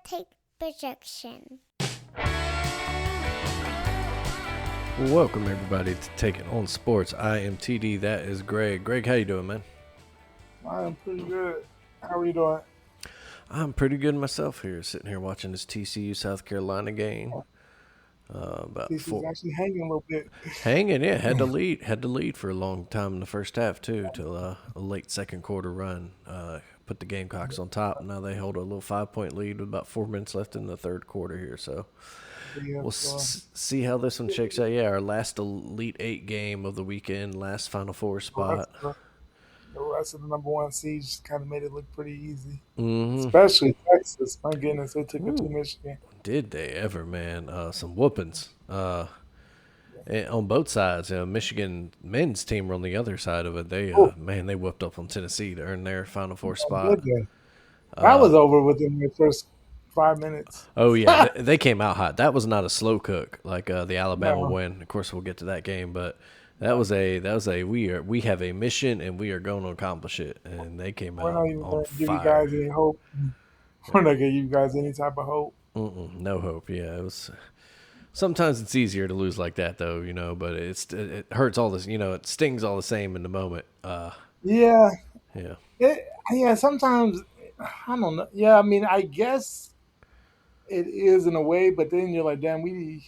take projection. Welcome everybody to Take It On Sports. I am TD. That is Greg. Greg, how you doing, man? I am pretty good. How are you doing? I'm pretty good myself here, sitting here watching this TCU South Carolina game. About This is actually hanging a little bit. hanging, yeah. Had to lead for a long time in the first half too, till a late second quarter run. Put the Gamecocks on top. Now they hold a little 5-point lead with about 4 minutes left in the third quarter here. So we'll see how this one shakes out. Yeah, our last Elite Eight game of the weekend, last Final Four spot. The rest of the number one seeds just kind of made it look pretty easy. Mm-hmm. Especially Texas. My goodness, they took it to Michigan. Did they ever, man? Some whoopings. On both sides. Michigan men's team were on the other side of it. They they whooped up on Tennessee to earn their Final Four spot. That was over within the first 5 minutes. Oh yeah, they came out hot. That was not a slow cook like the Alabama win. Of course, we'll get to that game, but that was a we have a mission and we are going to accomplish it. And they came out on fire. Give you guys any hope. We're not gonna give you guys any type of hope. No hope. Yeah, it was. Sometimes it's easier to lose like that, though, but it hurts all this. It stings all the same in the moment. Yeah. Yeah. Sometimes I don't know. Yeah, I mean, I guess it is in a way, but then you're like, damn, the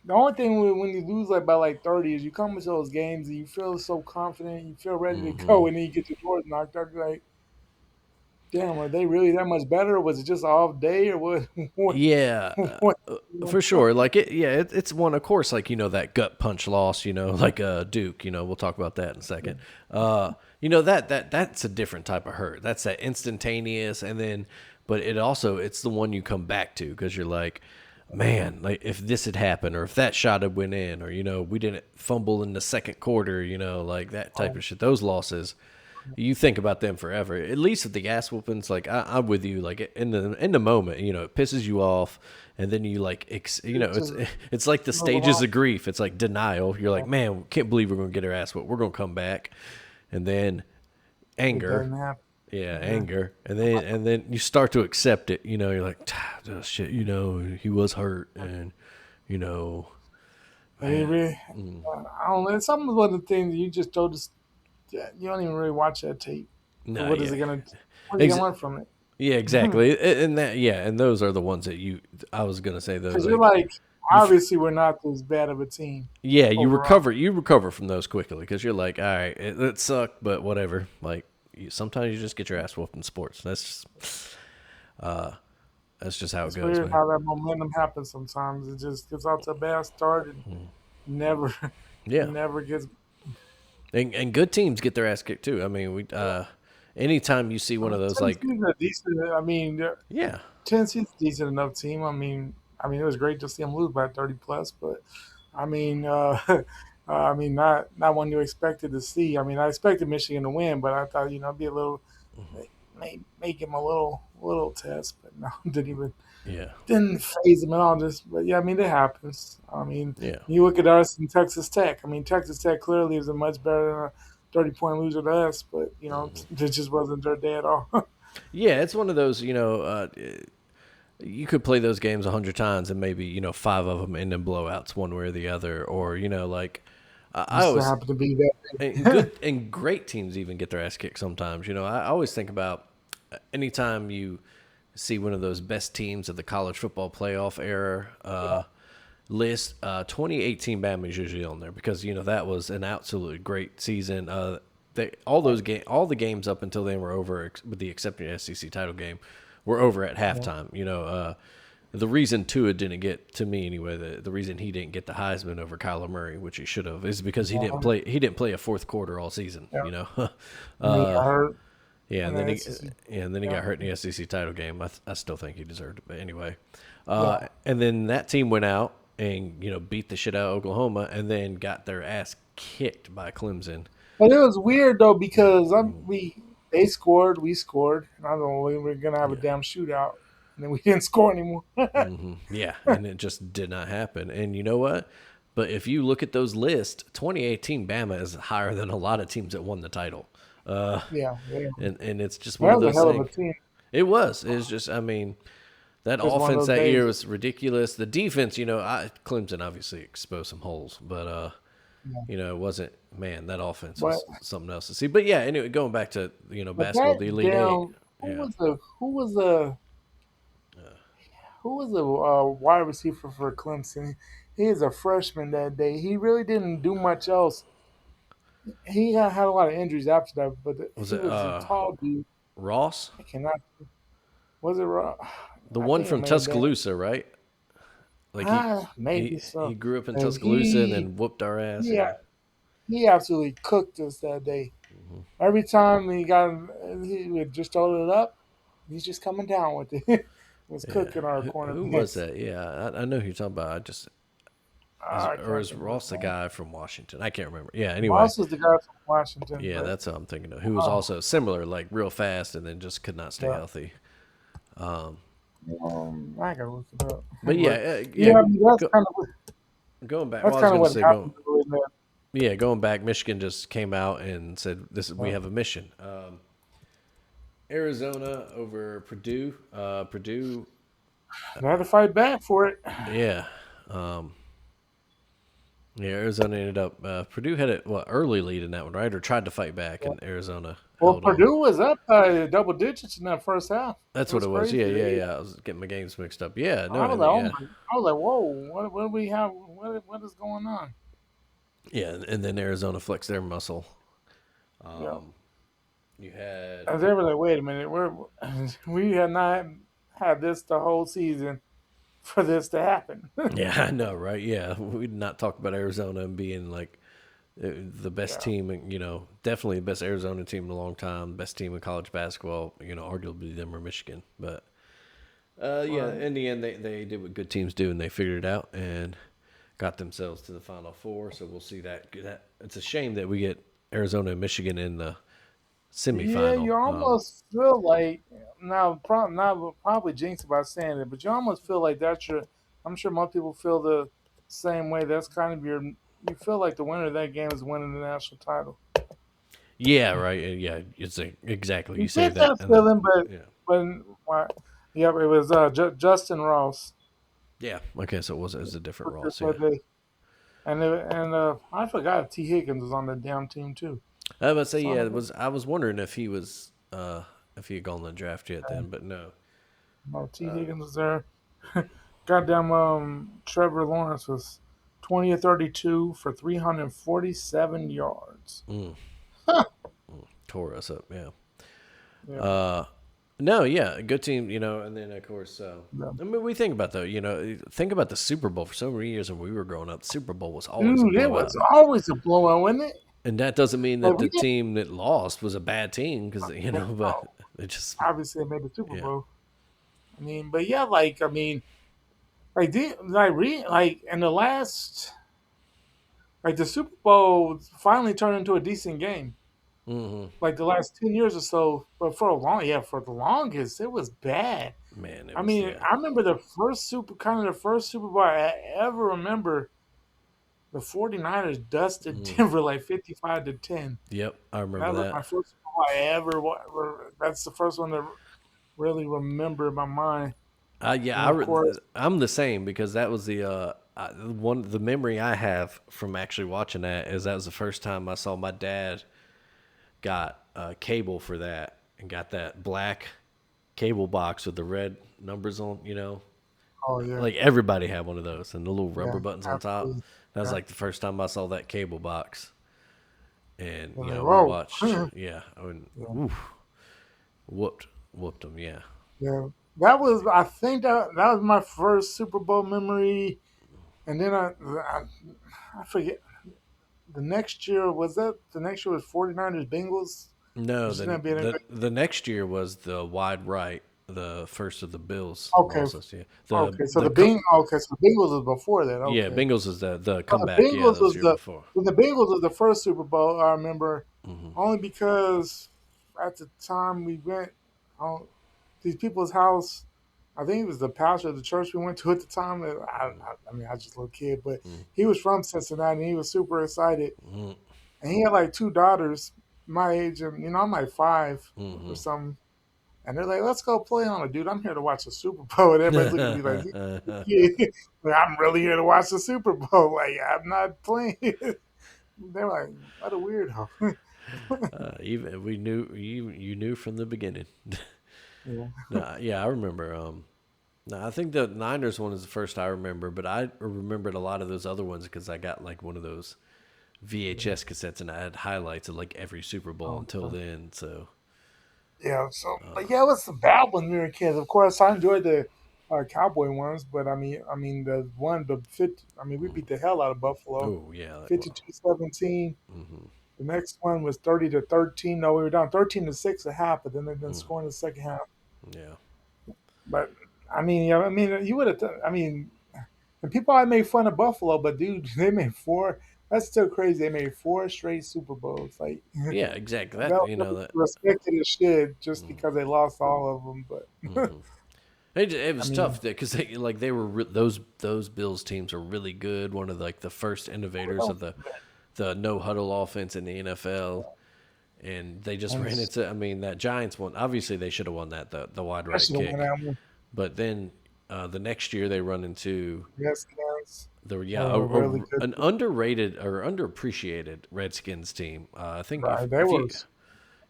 only thing when you lose by 30 is you come into those games and you feel so confident, you feel ready to go, and then you get your doors knocked out. You're like, damn, are they really that much better? Or was it just an off day or what? Yeah, for sure. It's one, of course, that gut punch loss, like Duke, we'll talk about that in a second. That's a different type of hurt. That's that instantaneous. But it's the one you come back to because you're like, man, like if this had happened or if that shot had went in or, we didn't fumble in the second quarter, like that type of shit, those losses. You think about them forever. At least with the ass whoopings, I'm with you. Like in the moment, it pisses you off, and then you it's like the stages of grief. It's like denial. You're like, man, can't believe we're gonna get our ass whooped. We're gonna come back, and then anger, anger, and then you start to accept it. You're like, oh, shit. He was hurt, and I don't know. Some of the things you just told us. Yeah, you don't even really watch that tape. No, what are you gonna learn from it? Yeah, exactly. And those are the ones that I was gonna say those. Because you're obviously we're not as bad of a team. Yeah, you recover from those quickly because you're like, all right, it sucked, but whatever. Like sometimes you just get your ass whooped in sports. That's just how it goes. Weird how that momentum happens sometimes. It just gets out to a bad start and never gets. And good teams get their ass kicked too. I mean, anytime you see one of those Tennessee's Tennessee's a decent enough team. I mean, it was great to see them lose by 30 plus, but not one you expected to see. I mean, I expected Michigan to win, but I thought it'd be a little make him a little test, but no, didn't phase him at all. But it happens. You look at us in Texas Tech. Texas Tech clearly is a much better 30-point loser to us, but it just wasn't their day at all. Yeah, it's one of those. You could play those games 100 times and maybe 5 of them end in blowouts, one way or the other, or I always happen to be that. and great teams even get their ass kicked sometimes. I always think about anytime you see one of those best teams of the college football playoff era list. 2018 Bama is usually on there because that was an absolutely great season. All the games up until then were over, with the exception of the SEC title game, were over at halftime. The reason Tua didn't get, to me anyway, the reason he didn't get the Heisman over Kyler Murray, which he should have, is because he didn't play a fourth quarter all season. Hurt. Yeah, and then he got hurt in the SEC title game. I still think he deserved it, but anyway. And then that team went out and beat the shit out of Oklahoma, and then got their ass kicked by Clemson. But it was weird though because they scored, we scored, and I don't know we were gonna have a damn shootout, and then we didn't score anymore. Yeah, and it just did not happen. And you know what? But if you look at those lists, 2018 Bama is higher than a lot of teams that won the title. And it's just one of those things. It was. It was just. I mean, that Just one of offense those that year days. was ridiculous. The defense, Clemson obviously exposed some holes, but Yeah. it wasn't. Man, that offense But was something else to see. But yeah, anyway, going back to basketball, that the Elite Eight. damn Yeah, who was the wide receiver for Clemson? He is a freshman that day. He really didn't do much else. He had a lot of injuries after that, but was he it was a tall dude. Ross, I cannot. Was it wrong? the I one think it from may have been. Tuscaloosa, right? Like he Maybe he so. he grew up in And Tuscaloosa and then whooped our ass. he Yeah. he absolutely cooked us that day. Every time he would just throw it up. He's just coming down with it. Was Yeah. cooking our Who was cornerbacks. that? Yeah, I know who you're talking about. I just I or can't is think of his Ross the name. guy from Washington? I can't remember. Yeah. Anyway, Moss was the guy from Washington, yeah, but that's what I'm thinking of. Who was oh, also similar, like real fast, and then just could not stay yeah. healthy. I gotta look it up. But yeah, But yeah, I mean, go, going back. that's Well, I was kind of going to what say happened to him. going back. Michigan just came out and said we have a mission. Arizona over Purdue. Purdue, They had to fight back for it. yeah. Yeah, Arizona ended up. Purdue had a early lead in that one, right? Or tried to fight back, and Arizona Well, held on. Purdue was up by double digits in that first half. That's It what was it was. crazy. Yeah, yeah, yeah. I was getting my games mixed up. Yeah, no, I was and like, oh yeah, my! I was like, whoa! What do we have? What is going on? yeah, and then Arizona flexed their muscle. Yeah. You had, And they were like, wait a minute, we had not had this the whole season for this to happen. yeah, I know, right? Yeah, we did not talk about Arizona and being like the best Yeah. team, definitely the best Arizona team in a long time, best team in college basketball. Arguably them or Michigan, but yeah, Right. in the end, they did what good teams do, and they figured it out and got themselves to the Final Four. So we'll see that. It's a shame that we get Arizona and Michigan in the Yeah, semifinal. you almost feel like now probably jinx about saying it, but you almost feel like that's your. I'm sure most people feel the same way. That's kind of your. You feel like the winner of that game is winning the national title. Yeah, right. Yeah, exactly. You You say get that, that and then feeling, but yeah, when why- yeah, it was Justin Ross yeah. Okay, so it was a different for Ross. Yeah, that day, and I forgot T Higgins was on the damn team too. I was about to say Son yeah. of It was I was wondering if he had gone to the draft yet then, but no. no, T Higgins was there. Goddamn, Trevor Lawrence was 20 or 32 for 347 yards. Tore us up. Yeah. Yeah, No, yeah, good team, and then of course, yeah. I mean, we think about think about the Super Bowl. For so many years when we were growing up, the Super Bowl was always a Dude, it was blowout, always a blowout, wasn't it? and that doesn't mean Like that we the didn't. team that lost was a bad team because but Oh, it just obviously, it made the Super yeah, Bowl. I mean, but yeah, like I mean, like in the last, like the Super Bowl finally turned into a decent game. Like the last 10 years or so, but for the longest, it was bad. man, it I was mean, yeah, I remember the first Super Bowl I ever remember. The 49ers dusted Denver like 55-10. yep, I remember That was that. my first Super Bowl I ever. That's the first one to really remember in my mind. Yeah, And of course, I'm the same because that was the memory I have from actually watching that is that was the first time I saw my dad got cable for that and got that black cable box with the red numbers on, oh yeah, like everybody had one of those and the little yeah, rubber buttons on top. absolutely, That was yeah. like the first time I saw that cable box, and And like, we whoa, watched, yeah, and yeah. whooped them, yeah. Yeah, that was. I think that was my first Super Bowl memory, and then I forget the next year was that the next year was 49ers Bengals, No, which is the gonna be a the great. the next year was the wide right, the first of the Bills Okay, losses. Yeah, the okay. So the co- Okay, so the Bengals was before that. yeah Okay, Bengals is the so the comeback. Yeah, Bengals that was was the year before. the Bengals was the first Super Bowl I remember, only because at the time we went on these people's house. I think it was the pastor of the church we went to at the time. I mean, I was just a little kid, but he was from Cincinnati and he was super excited. And he had like two daughters my age, and I'm like five or something. And they're like, let's go play on it, dude. I'm here to watch the Super Bowl. And everybody's looking at me like, yeah, I'm really here to watch the Super Bowl. Like, I'm not playing. They're like, what a weirdo. Even we knew you knew from the beginning. Yeah. No, yeah, I remember. No, I think the Niners one is the first I remember, but I remembered a lot of those other ones because I got like one of those VHS cassettes and I had highlights of like every Super Bowl until Okay. then. So Yeah. So, but yeah, it was some bad ones when we were kids. Of course, I enjoyed the Cowboy ones, but the one, the 50, we beat the hell out of Buffalo, oh yeah, well, 52-17. The next one was 30-13. No, we were down 13-6 at half, but then they didn't score in the second half. yeah, But yeah, you would have. And people I made fun of Buffalo, but dude, they made four. That's still crazy. They made four straight Super Bowls. Like yeah, exactly. That they'll you know that respected as should just because they lost all of them. But it I was mean, tough because they were those Bills teams are really good. One of like the first innovators of the no huddle offense in the NFL. And they just and ran into. I mean, that Giants one. Obviously, they should have won that the wide I right should have won kick. that one. But then the next year they run into Redskins. the They yeah were really good. an underrated or underappreciated Redskins team. I think Right, they if were you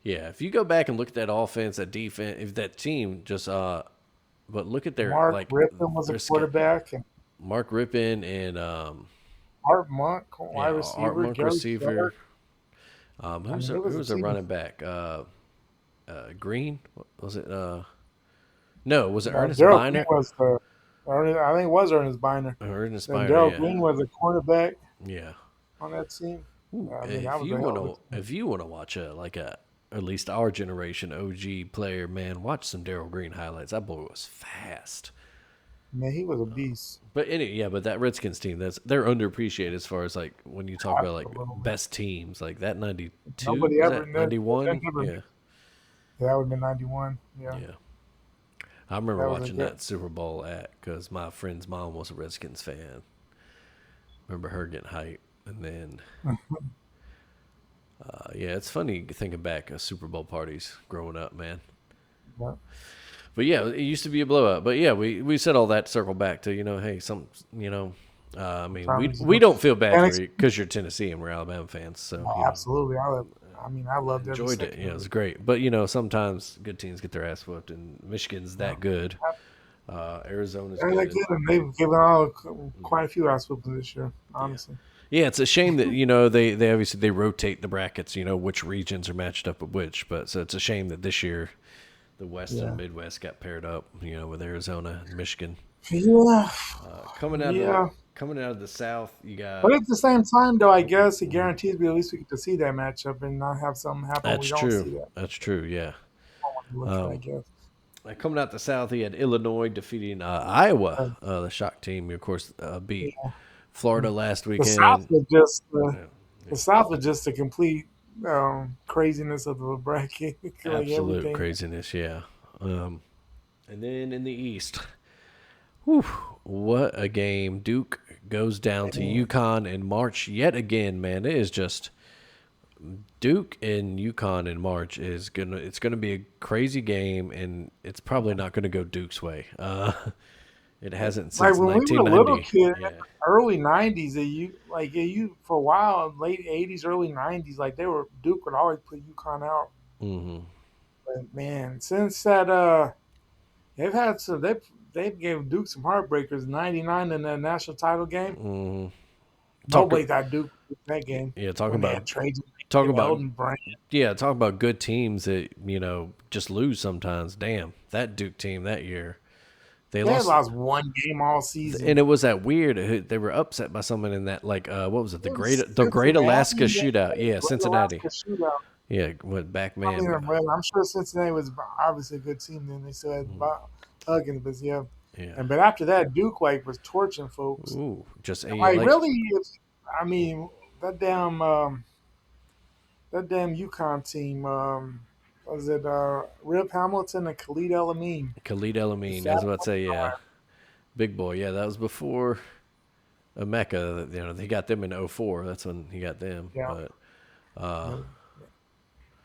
yeah if you go back and look at that offense, that defense, if that team just but look at their Mark like Rippon was a their quarterback, and Mark Rippon and Art Monk wide yeah Art receiver, Monk Gary receiver. Clark. It Who was a was a team. running back? Green was it? No, was it Ernest Daryl Green Biner? was the. I think it was Ernest Biner. Ernest Then Biner, Daryl yeah, Green was a cornerback yeah. on that team. Ooh, That was a hell of a team. if you wanna watch a like a at least our generation OG player, man, watch some Daryl Green highlights. That boy was fast. Man, he was a beast. But yeah, but that Redskins team, they're underappreciated as far as like when you talk about like Absolutely. best teams, like that 92 Nobody was ever that 91? never. Yeah, Yeah, that would have been 91. Yeah, yeah. I remember that was a watching good. that Super Bowl because my friend's mom was a Redskins fan. Remember her getting hyped, and then yeah, it's funny thinking back of Super Bowl parties growing up, man. Yeah. But yeah, it used to be a blowout. But yeah, we said all that to circle back to hey, some I mean Sometimes, we don't feel bad and for you because you're Tennessee and we're Alabama fans, so absolutely. I loved every enjoyed it. second Yeah, it of was it. great. But sometimes good teams get their ass whooped, and Michigan's that good. Arizona's And good. again, they've given out quite a few ass whoopings this year, Yeah. honestly. Yeah, it's a shame that they obviously they rotate the brackets, which regions are matched up with which, but so it's a shame that this year the West and Yeah. Midwest got paired up, with Arizona and Michigan. Yeah. Coming out of Yeah. the South, you But got at the same time, though, I guess it guarantees we at least we get to see that matchup and not have something happen when we that's don't true. see that. That's true. Yeah. Look at, I guess. Coming out the South, he had Illinois defeating Iowa, Uh, the shock team. Of course, beat yeah. Florida last The South weekend. was just Yeah, the South was just a complete craziness of the bracket, like absolute everything. craziness. Yeah. And then in the East, whew, what a game! Duke goes down to And UConn in March yet again. Man, it is just Duke and UConn in March it's gonna be a crazy game, and it's probably not gonna go Duke's way. It hasn't like since when we were a little 1990. kid, Yeah. early '90s, you for a while, late '80s, early '90s, like Duke would always put UConn out. Hmm. But man, since that they've had some they gave Duke some heartbreakers. '99 in the national title game, Hmm. Talk. nobody thought Duke would win that game Yeah. when they had Trajan Talk and about Elton Brand. yeah. Talk about good teams that just lose sometimes. Damn, that Duke team that year they They had lost. lost one game all season. And it was that weird. They were upset by someone in that what was it? It was The Great Alaska Cincinnati, Shootout. Yeah, Great Cincinnati. Alaska shootout. Yeah, went back I mean, man. I'm sure Cincinnati was obviously a good team. Then they still had Huggins, but yeah. Yeah. And but after that, Duke was torching folks. Ooh, just Like really, I mean that damn UConn team. Was it Rip Hamilton and Khalid El-Amin? Khalid The El-Amin. I fat was about to point say yeah, guard. big boy. Yeah, that was before Mecca. He got them in '04. That's when he got them. Yeah. But uh,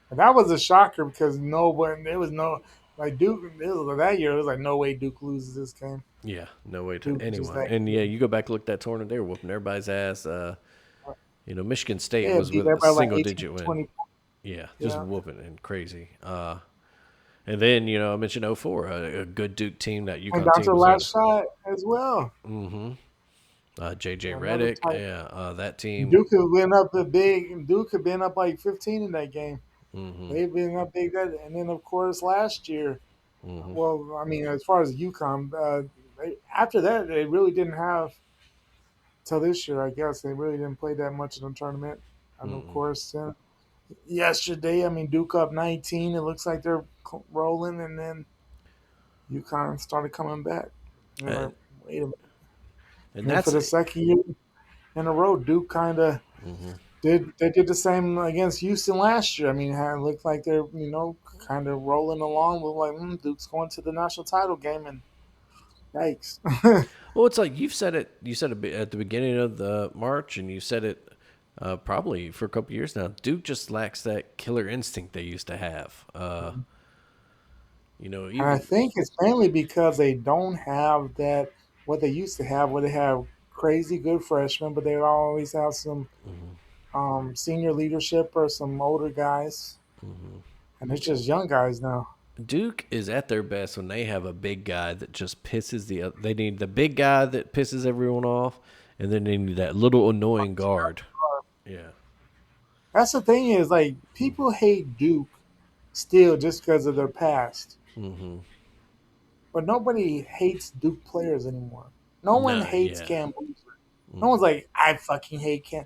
And that was a shocker because no one, there was no, like Duke that year. It was like no way Duke loses this game. Yeah, no way to Duke was just anyone. that And yeah, good. you go back look at that tournament, they were whooping everybody's ass. Michigan State Yeah, was beat with a everybody like single 18 digit win. 20. Yeah, just Yeah, whooping and crazy. And then I mentioned '04, a good Duke team. That went UConn down to team the was last shot as well. JJ Another Redick. tight. Yeah, that team. Duke could been up a big. Duke could been up like 15 in that game. They've been up big that, and then of course last year. Well, I mean, as far as UConn, after that they really didn't have till this year. I guess they really didn't play that much in the tournament. And of course, yesterday, I mean, Duke up 19. It looks like they're rolling, and then UConn started coming back. You're like, And, wait a minute. and And then for that's the second year in a row, Duke kind of did the same against Houston last year. I mean, it looked like they're kind of rolling along. With like Duke's going to the national title game, and yikes. well, it's like you've said it. You said it at the beginning of the March, and you said it probably for a couple years now. Duke just lacks that killer instinct they used to have. And I Even think it's mainly because they don't have that what they used to have, where they have crazy good freshmen, but they always have some senior leadership or some older guys, and it's just young guys now. Duke is at their best when they have a big guy that just pisses they need the big guy that pisses everyone off, and then they need that little annoying guard. Yeah. That's the thing is like people hate Duke still just because of their past, but nobody hates Duke players anymore. No one No. hates Yeah. Cam Boozer. No one's like I fucking hate Cam.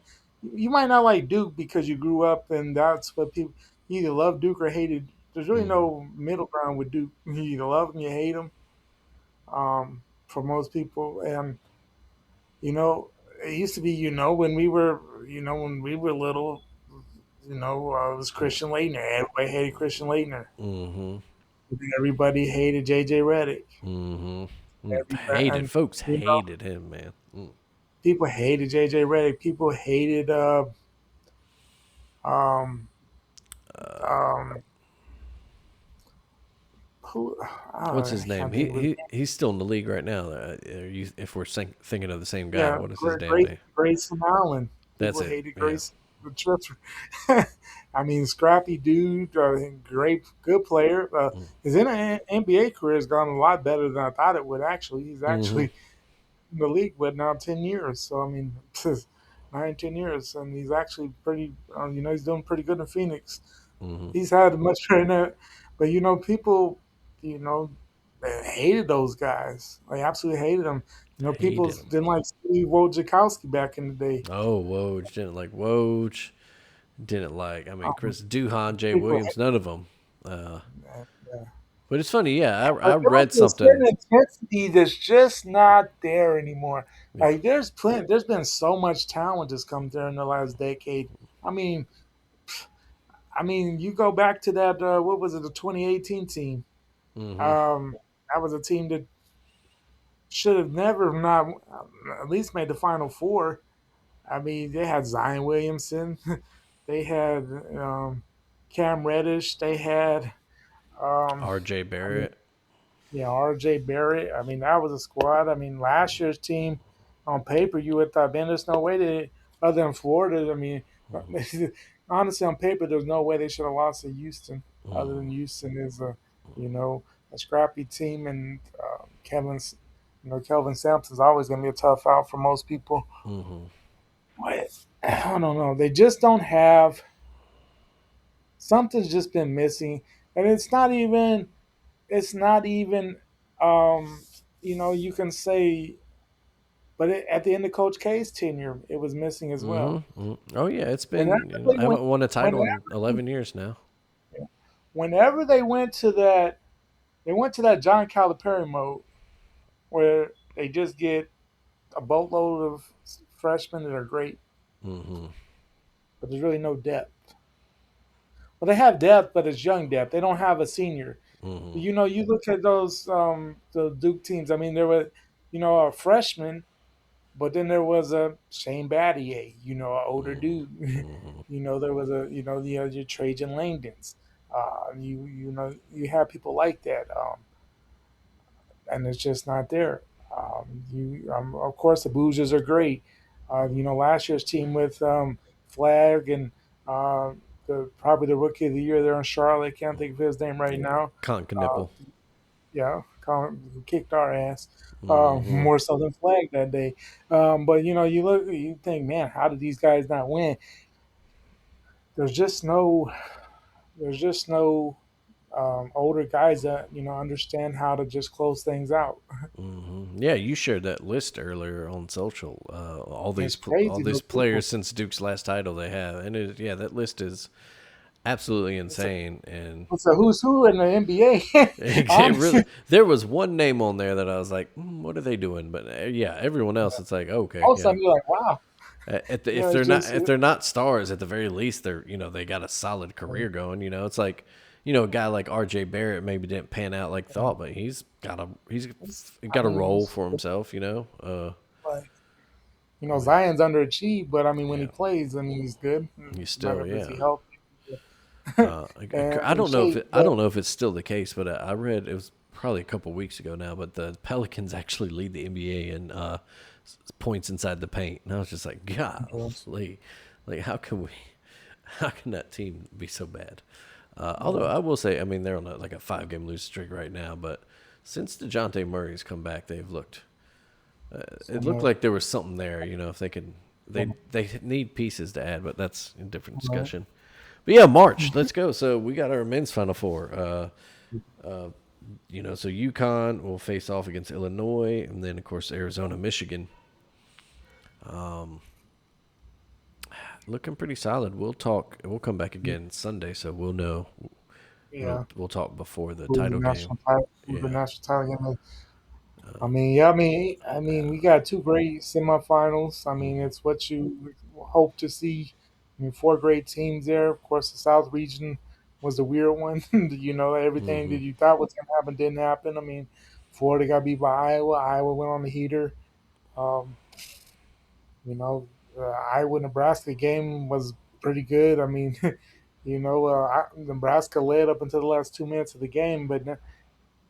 You might not like Duke because you grew up and that's what people you either love Duke or hated. There's really no middle ground with Duke. You either love them, you hate them. For most people, and it used to be, when we were little, it was Christian Laettner. Everybody hated Christian Laettner. Everybody hated JJ Redick. Hated And folks you know, hated him, man. people hated JJ Redick. People hated um um who What's his I name? can't think of his name. He's still in the league right now. If we're thinking of the same guy, Yeah, what is his damn name? Grayson Allen. That's People it. hated Yeah. Grayson. The Tripper. I mean, scrappy dude, great, good player. His NBA career has gone a lot better than I thought it would. Actually, he's actually in the league with now 10 years. So I mean, 9, 10 years, and he's actually pretty. He's doing pretty good in Phoenix. He's had much right now, but people, you know, they hated those guys. They absolutely hated them. People Hated him. didn't like Steve Wojciechowski back in the day. Oh, Woj didn't like Woj. Didn't like. I mean, Um, Chris Duhon, Jay people, Williams, none of them. Uh, yeah. but it's funny. Yeah, I But there read was a certain something. intensity that's just not there anymore. Yeah. Like there's been so much talent that's come there in the last decade. I mean, you go back to that. What was it? The 2018 team. That was a team that should have never not at least made the Final Four. I mean, they had Zion Williamson, they had Cam Reddish, they had R.J. I mean, Barrett. yeah, R.J. Barrett. I mean, that was a squad. I mean, last year's team on paper, you would thought, man, there's no way they, other than Florida. I mean, honestly, on paper, there's no way they should have lost to Houston. Other than Houston is you know, a scrappy team, and Kelvin Sampson's always going to be a tough out for most people. But I don't know. They just don't have something's just been missing, and it's not even. It's not even. Um, you can say, but at the end of Coach K's tenure, it was missing as well. Oh yeah, it's Whenever been. they I went, haven't won a title whenever, in 11 years now. whenever they went to that John Calipari mode where they just get a boatload of freshmen that are great, but there's really no depth. Well, they have depth, but it's young depth. They don't have a senior. You look at those the Duke teams. I mean, there were, a freshman, but then there was a Shane Battier, an older dude. There was your Trajan Langdons. You have people like that, and it's just not there. Of course the Boozers are great. Last year's team with Flag and uh, probably the rookie of the year there in Charlotte. I can't think of his name right now. Uh, Conknipple. yeah, kicked our ass Hmm. more so than Flag that day. But you think, man, how did these guys not win? There's just no, there's just no older guys that understand how to just close things out. Yeah, you shared that list earlier on social. It's All crazy these those players people. since Duke's last title they have, and yeah, that list is absolutely It's a, insane. And it's a who's who in the NBA. it really, Honestly, there was one name on there that I was like, what are they doing? But yeah, everyone else, it's like, okay, all of a yeah. sudden you're like, wow. It's just If they're not stars, at the very least, they got a solid career going. It's like, a guy like R.J. Barrett maybe didn't pan out like thought, but he's I got a mean, role for himself. like I mean, Zion's underachieved, but I mean when he yeah, plays, I mean he's good. he's Matter still, of is yeah. he healthy I and in don't know if shape? I But don't know if it's still the case, but I read it was probably a couple weeks ago now. But the Pelicans actually lead the NBA in points inside the paint, and I was just like, golly, like how can that team be so bad? Although I will say, I mean, they're on like a 5 game losing streak right now, but since DeJounte Murray's come back, they've looked. It looked so, like there was something there. If they can, they need pieces to add, but that's a different discussion. But yeah, March. Let's go. So we got our men's Final Four. So UConn will face off against Illinois, and then of course Arizona, Michigan. Looking pretty solid. We'll talk. We'll come back again Sunday, so we'll know. yeah, We'll talk before the who's the title game. national title? Who's the Yeah. national title game? I mean, yeah, I mean, we got two great semifinals. I mean, it's what you hope to see. I mean, four great teams there. Of course, the South region was the weird one. Everything Mm-hmm. that you thought was going to happen didn't happen. I mean, Florida got beat by Iowa. Iowa went on the heater. Um, you know, Iowa Nebraska game was pretty good. I mean, Nebraska led up until the last 2 minutes of the game, but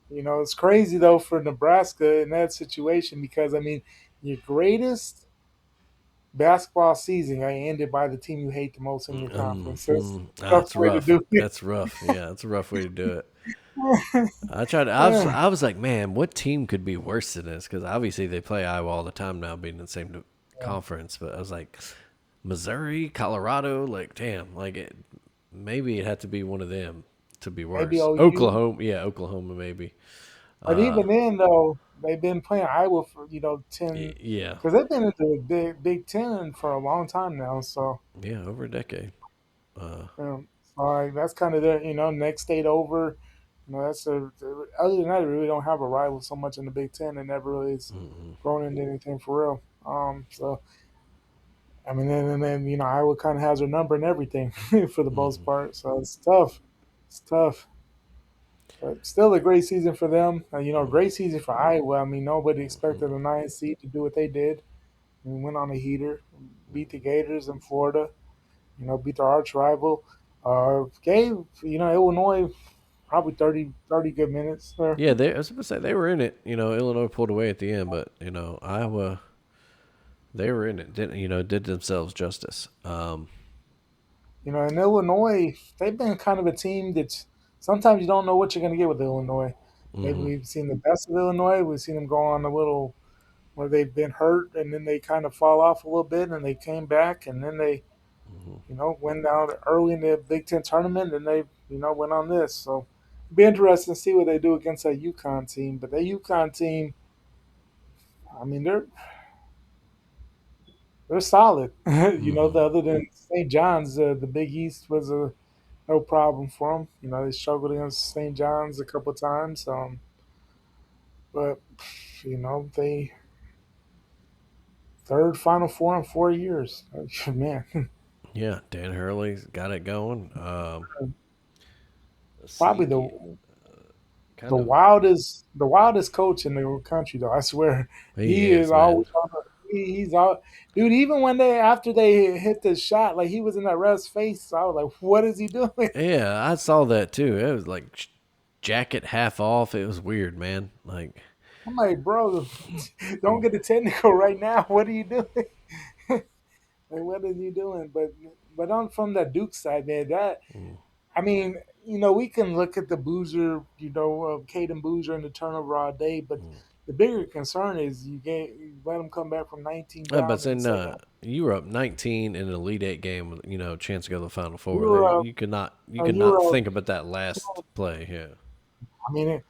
it's crazy though for Nebraska in that situation because I mean, your greatest basketball season ended by the team you hate the most in your conference. That's Mm-hmm. a tough It's way to rough. do it. That's rough. Yeah, it's a rough way to do it. I tried. Yeah, I was like, man, what team could be worse than this? Because obviously they play Iowa all the time now, being in the same conference. But I was like, Missouri, Colorado, like, damn, maybe it had to be one of them to be maybe worse. OU, Oklahoma, yeah, Oklahoma, maybe. but Uh, even then though they've been playing Iowa for 10 yeah, because they've been into the Big Ten for a long time now. So yeah, over a decade. Uh, that's kind of their next state over. That's other than that, they really don't have a rival so much in the Big Ten. It never really has grown into anything for real. So I mean, and then Iowa kind of has her number and everything for the most part. So it's tough. It's tough, but still a great season for them. Great season for Iowa. I mean, nobody expected a 9 seed to do what they did. We went on a heater, beat the Gators in Florida. Beat their arch rival. Gave Illinois probably 30 good minutes there. yeah, I was going to say they were in it. Illinois pulled away at the end, but Iowa, they were in it. Did themselves justice. In Illinois, they've been kind of a team that sometimes you don't know what you're going to get with Illinois. Maybe Hmm. we've seen the best of Illinois. We've seen them go on a little where they've been hurt and then they kind of fall off a little bit and they came back and then they, went down early in the Big Ten tournament and they, went on this. So it'd be interesting to see what they do against that UConn team. But that UConn team, I mean, they're solid. Other than St. John's, the Big East was no problem for them. They struggled against St. John's a couple times, but they third Final Four in 4 years. Man, Yeah, Dan Hurley's got it going. Let's probably see, the kind the of wildest the wildest coach in the country. Though I swear he he is is, man. always on. He's all, dude. Even when they after they hit the shot, like he was in that ref's face. So I was like, "What is he doing?" Yeah, I saw that too. It was like jacket half off. It was weird, man. Like, I'm like, "Bro, don't get the technical right now. What are you doing? Like, what is he doing?" But on from that Duke side, man, that I mean, we can look at the Boozer, Caden Boozer and the turnover all day, but the bigger concern is you let them come back from 19 but down in the then second. you were up 19 in an Elite Eight game. With, chance to go to the Final You Four. were up, You could you not were up. think about that last play. Yeah. I mean,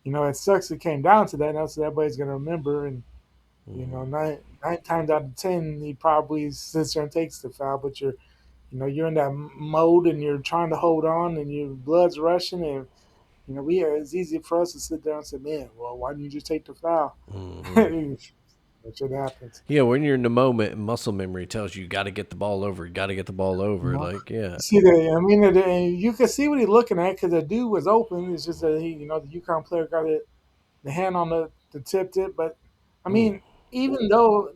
it sucks. It came down to that. And that's what everybody's gonna remember. And nine times out of 10, he probably sits there and takes the foul. But you're in that mode and you're trying to hold on and your blood's rushing and it's easy for us to sit there and say, man, well, why didn't you just take the foul? That shit happens. Yeah, when you're in the moment, muscle memory tells you got to get the ball over. You got to get the ball You over. know, Like, yeah. you see that? I mean, and you can see what he's looking at because the dude was open. It's just that the UConn player got the hand on the tip tip. But I mean, even though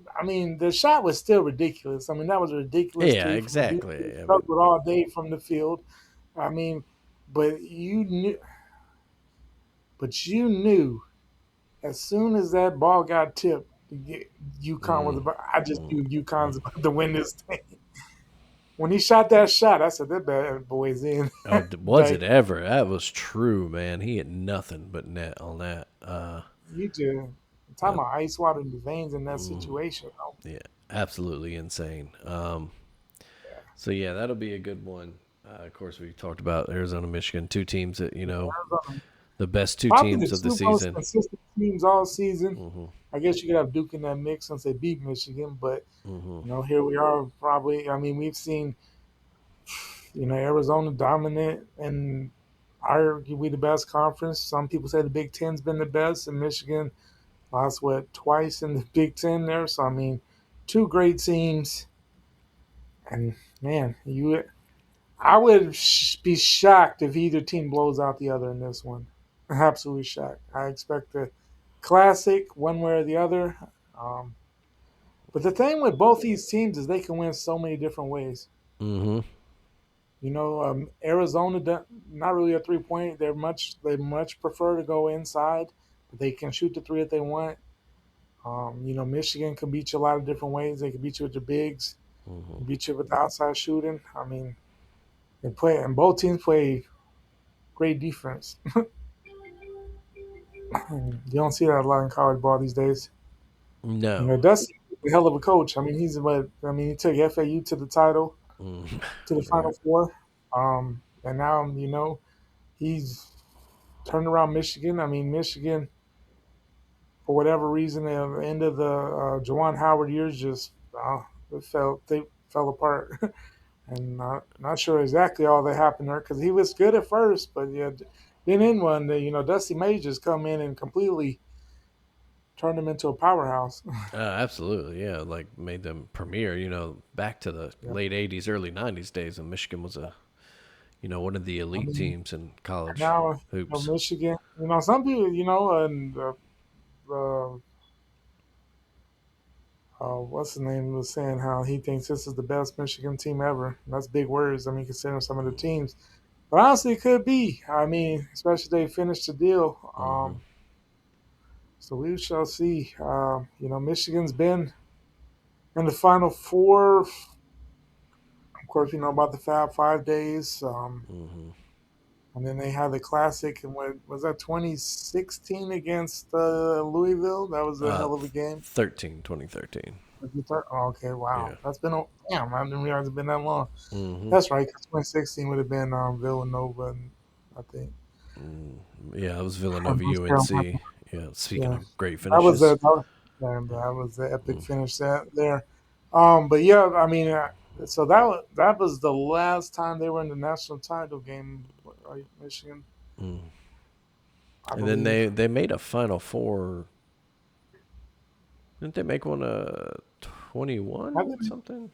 the shot was still ridiculous. I mean, that was a ridiculous Yeah, three from a dude who exactly. I mean, struggled all day from the field. I mean, but you knew as soon as that ball got tipped, UConn was about. I just knew UConn's about to win this thing. When he shot that shot, I said that bad boy's in. oh, was it Like ever? That was true, man. He had nothing but net on that. you just talking about ice water in the veins in that situation. Yeah, absolutely insane. So yeah, that'll be a good one. Of course, we talked about Arizona, Michigan, two teams that the best two Probably teams the of the two most season. consistent teams all season. I guess you could have Duke in that mix since they beat Michigan, but here we are. Probably, I mean, we've seen Arizona dominant and arguably the best conference. Some people say the Big Ten's been the best, and Michigan lost twice in the Big Ten there. So I mean, two great teams, and man, I would be shocked if either team blows out the other in this one. Absolutely shocked. I expect a classic one way or the other. Um, but the thing with both these teams is they can win so many different ways. Mm-hmm. Arizona, not really a 3 point. They much prefer to go inside, but they can shoot the three if they want. Michigan can beat you a lot of different ways. They can beat you with the bigs, beat you with the outside shooting. I mean, and both teams play great defense. You don't see that a lot in college ball these days. No. Dusty, a hell of a coach. I mean, he took FAU to the title, to the Final Right. Four, and now he's turned around Michigan. I mean, Michigan, for whatever reason, at the end of the Juwan Howard years, just they fell apart. And not sure exactly all that happened there because he was good at first, but yeah, then in one, Dusty May just come in and completely turned him into a powerhouse. Absolutely, yeah. Like made them premier. Back to the Yeah. late '80s, early '90s days, and Michigan was one of the I elite mean, teams in college now hoops. Michigan, some people, and uh, what's the name was saying how he thinks this is the best Michigan team ever. And that's big words. I mean, considering some of the teams, but honestly, it could be. I mean, especially if they finish the deal. So we shall see. Michigan's been in the Final Four. Of course, you know about the Fab 5 days. And then they had the classic, and what was that, 2016 against Louisville? That was a Uh, hell of a game. 2013. Oh, okay, wow, Yeah. that's been damn. I didn't realize it's been that long. hmm That's right. 'Cause 2016 would have been Villanova, and I think Yeah, it was Villanova, North Carolina. UNC. Yeah. Speaking Yeah, of great that was finishes. that was the epic finish there. But yeah, I mean, so that was the last time they were in the national title game, right? Michigan, I And then believe. they made a Final Four. Didn't they make one 21 something?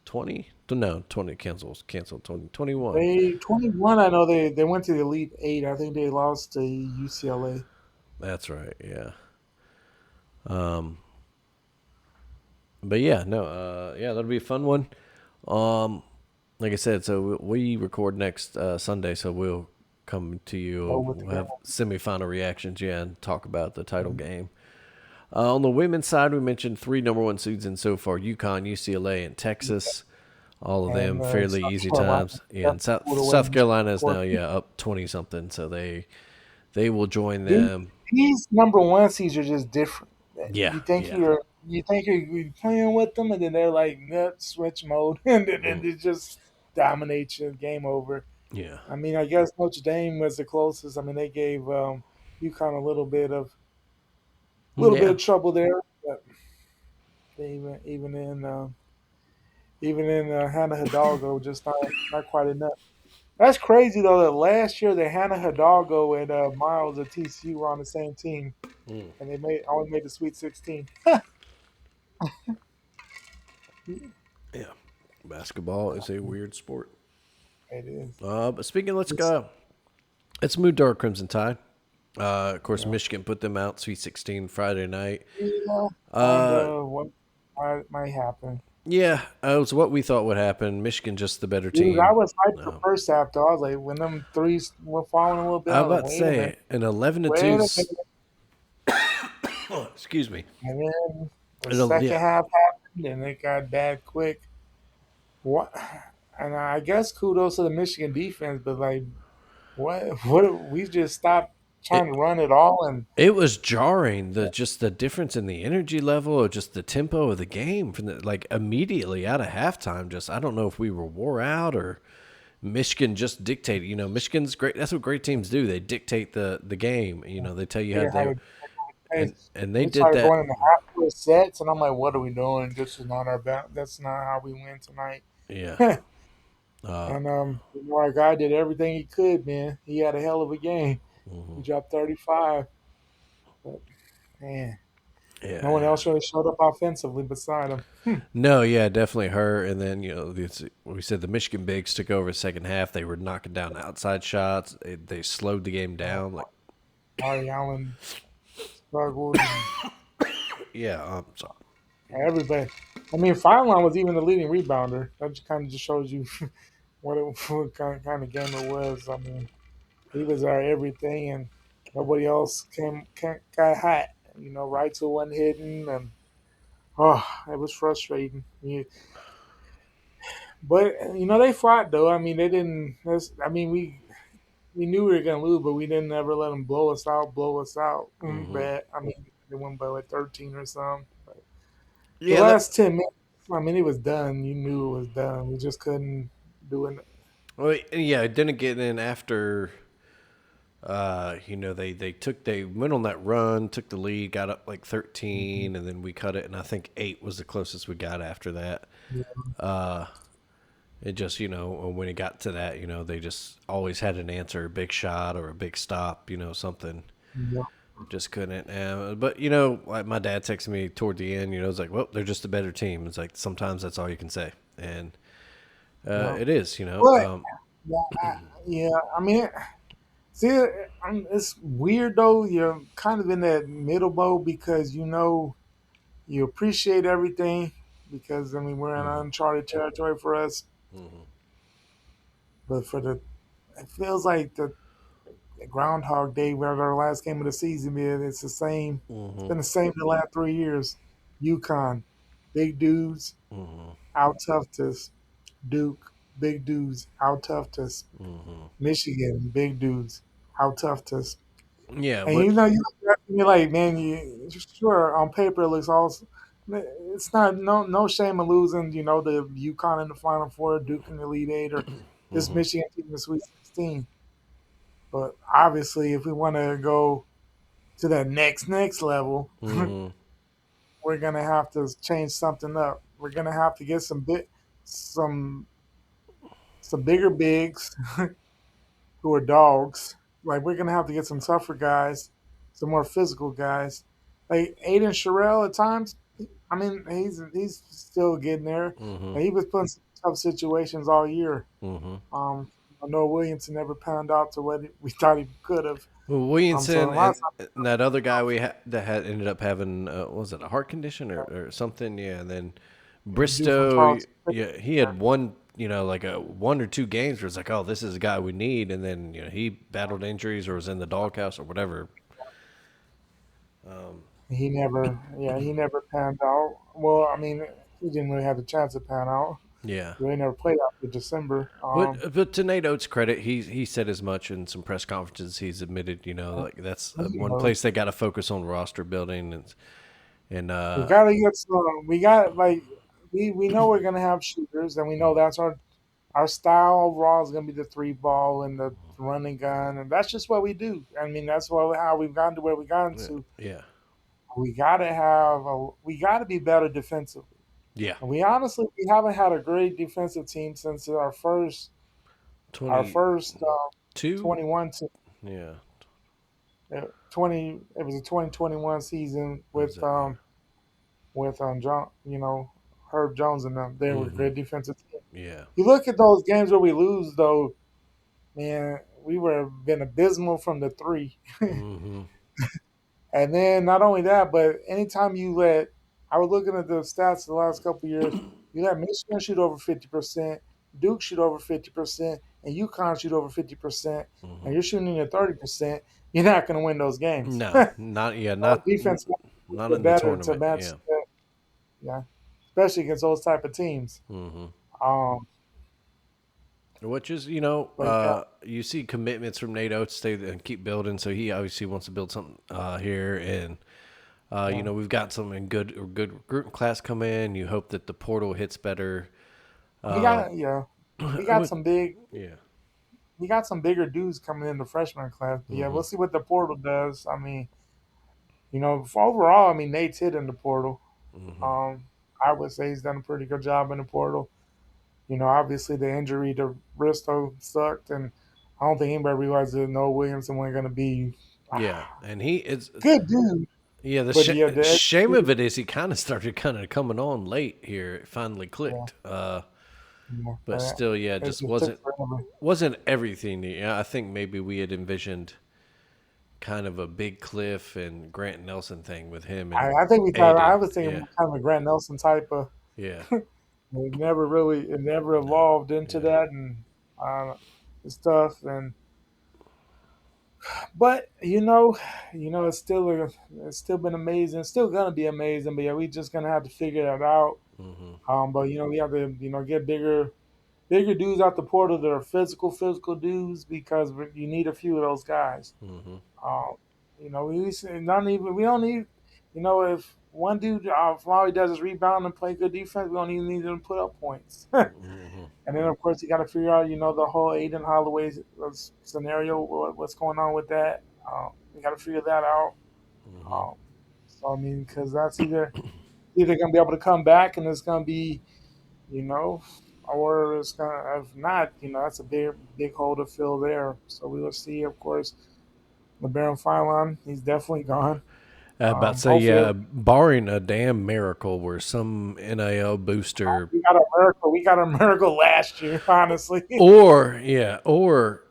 20? No, 20 canceled 2021. They 21. I know they went to the Elite Eight. I think they lost to UCLA. That's right. Yeah. Um But yeah, no, yeah, that'll be a fun one. Um, like I said, so we record next Sunday, so we'll come to Oh, you. with the We'll game. have semifinal reactions, yeah, and talk about the title Mhm. game. On the women's side, we mentioned three number one seeds in so far: UConn, UCLA, and Texas. All of And them fairly South easy Carolina times. Yeah, and definitely pulled away South from Michigan, Carolina of is course. now up 20 something, so they will join These, them. these number one seeds are just different. Yeah, You think yeah. you're playing with them, and then they're like nut switch mode, and then Mm, it just dominates you. Game over. yeah. I mean, I guess Notre Dame was the closest. I mean, they gave UConn a little bit Yeah. of trouble there, but even in Hannah Hidalgo, just not quite enough. That's crazy though. That last year, that Hannah Hidalgo and Miles at TCU were on the same team, Mm, and they only made the Sweet 16. yeah. Basketball is a weird sport. It is. But speaking, let's It's, go. Let's move to our Crimson Tide. Of course, yeah, Michigan put them out Sweet 16 Friday night. yeah, kind Uh, of what might happen. yeah, it was what we thought would happen. Michigan just the better Dude, I team. was hyped the No, first half though. I was like, when them threes were falling a little bit, I I was was about like, to wait a minute, say an 11 to wait 2. a minute. Excuse me. And then the Yeah, second half happened, and it got bad quick. What? And I guess kudos to the Michigan defense, but like, what? What? We just stopped trying to it run it all, and it was jarring. The difference in the energy level or just the tempo of the game from like immediately out of halftime. Just I don't know if we were wore out or Michigan just dictated. Michigan's great. That's what great teams do. They dictate the game. They tell you how figure how they to pace. and they We did started that. going into half court sets, and I'm like, what are we doing? This is not our That's not how we win tonight. Yeah. Uh, And our guy did everything he could. Man, he had a hell of a game. He dropped 35, but man, no one yeah. else really showed up offensively beside him. No, yeah, definitely her. And then we said the Michigan bigs took over the second half. They were knocking down outside shots. They slowed the game down. Like, Ari Allen struggled, and yeah, sorry. everybody. I mean, Feinline was even the leading rebounder. That just kind of just shows you what kind of game it was. I mean, he was our everything, and nobody else got hot. Right to one hitting, and oh, it was frustrating. But they fought though. I mean, they didn't. I mean, we knew we were gonna lose, but we didn't ever let them blow us out. Blow us out. Bad. I mean, they won by like 13 or something. But the Yeah, that. last 10 minutes, I mean, it was done. You knew it was done. We just couldn't do it. Well, yeah, it didn't get in after. They went on that run, took the lead, got up like 13, and then we cut it, and I think 8 was the closest we got after that. Yeah, It just, when it got to that, they just always had an answer, a big shot or a big stop, something. yeah, Just couldn't. But, like my dad texted me toward the end, it's like, well, they're just a better team. It's like sometimes that's all you can say. And yeah. it is, But yeah, yeah. I mean, see, it's weird though. You're kind of in that middle mode because you appreciate everything because I mean we're in uncharted territory for us, but it feels like the Groundhog Day where our last game of the season man. It's the same. It's been the same the last 3 years. UConn, big dudes, out toughed us. Duke, big dudes, out toughed us. Michigan, big dudes, out toughed us. yeah, And but you look at me like, man, sure on paper it looks all. It's not no shame in losing. The UConn in the Final Four, Duke in the Elite Eight, or this Michigan team in the Sweet 16. But obviously, if we want to go to that next level, we're gonna have to change something up. We're gonna have to get some some bigger bigs who are dogs. Like we're gonna have to get some tougher guys, some more physical guys. Like Aiden Sherrill at times. I mean, he's still getting there. And he was put in some tough situations all year. Noah Williamson never panned out to what we thought he could have. Well, So a Williamson lot of and that other guy that had ended up having was it a heart condition or something? Yeah, and then times, dude from Bristow, Charleston, yeah, he had one, like a 1 or 2 games where it's like, oh, this is the guy we need, and then he battled injuries or was in the doghouse or whatever. he never panned out. Well, I mean, he didn't really have the chance to pan out. Yeah. He really never played after December. But to Nate Oats' credit, he said as much in some press conferences. He's admitted, like that's You one know, place they got to focus on roster building and we gotta get some. We got like we know we're gonna have shooters, and we know that's our style overall is gonna be the three ball and the running gun, and that's just what we do. I mean, that's how we've gotten to where we gotten to. yeah, We gotta be better defensively. yeah, And we haven't had a great defensive team since our twenty first two, 21 to yeah, 20. It was a 2021 season what was it? with John, Herb Jones and them. They were a great defensive team. Yeah, You look at those games where we lose, though, man, we were been abysmal from the three. mm-hmm. And then not only that, but anytime I was looking at the stats the last couple of years, you let Michigan shoot over 50%, Duke shoot over 50%, and UConn shoot over 50%, and you're shooting at 30%, you're not going to win those games. No, not yeah, Our not defense not is in the better to tournament. match Yeah, that, yeah, especially against those type of teams. mm-hmm. Um, Which is, but yeah, you see commitments from Nate Oats stay and keep building. So he obviously wants to build something here, and yeah. we've got some in good recruiting class come in. You hope that the portal hits better. We got yeah, we I got would, some big yeah, we got some bigger dudes coming in the freshman class. But yeah, we'll see what the portal does. I mean, overall, I mean, Nate's hit in the portal. Um, I would say he's done a pretty good job in the portal. Obviously the injury to Bristow sucked, and I don't think anybody realized that Noah Williamson wasn't going to be yeah, and he is. good dude. Yeah, But yeah, shame of it is he kind of started kind of coming on late here. It finally yeah, clicked. yeah, But still, yeah, it it just just took wasn't forever. wasn't everything. Yeah, I think maybe we had envisioned kind of a big Cliff and Grant Nelson thing with him and I think I Aiden. was thinking Yeah, kind of a Grant Nelson type of. yeah, It never no, evolved into yeah, that, and stuff. And but it's still been amazing. It's still gonna be amazing. But yeah, we just gonna have to figure that out. But we have to get bigger dudes out the portal that are physical dudes because you need a few of those guys. Um, we don't need if one dude if all he does is rebound and play good defense, we don't even need him to put up points. And then of course you got to figure out the whole Aiden Holloway scenario, what's going on with that. We got to figure that out. Um, so I mean, because that's either gonna be able to come back and it's gonna be you know, or it's gonna if not, that's a big hole to fill there. So we will see. Of course, LeBaron Philon, he's definitely gone. about to say, Hopefully, yeah, barring a damn miracle where some NIL booster we got a miracle. We got a miracle last year, honestly. or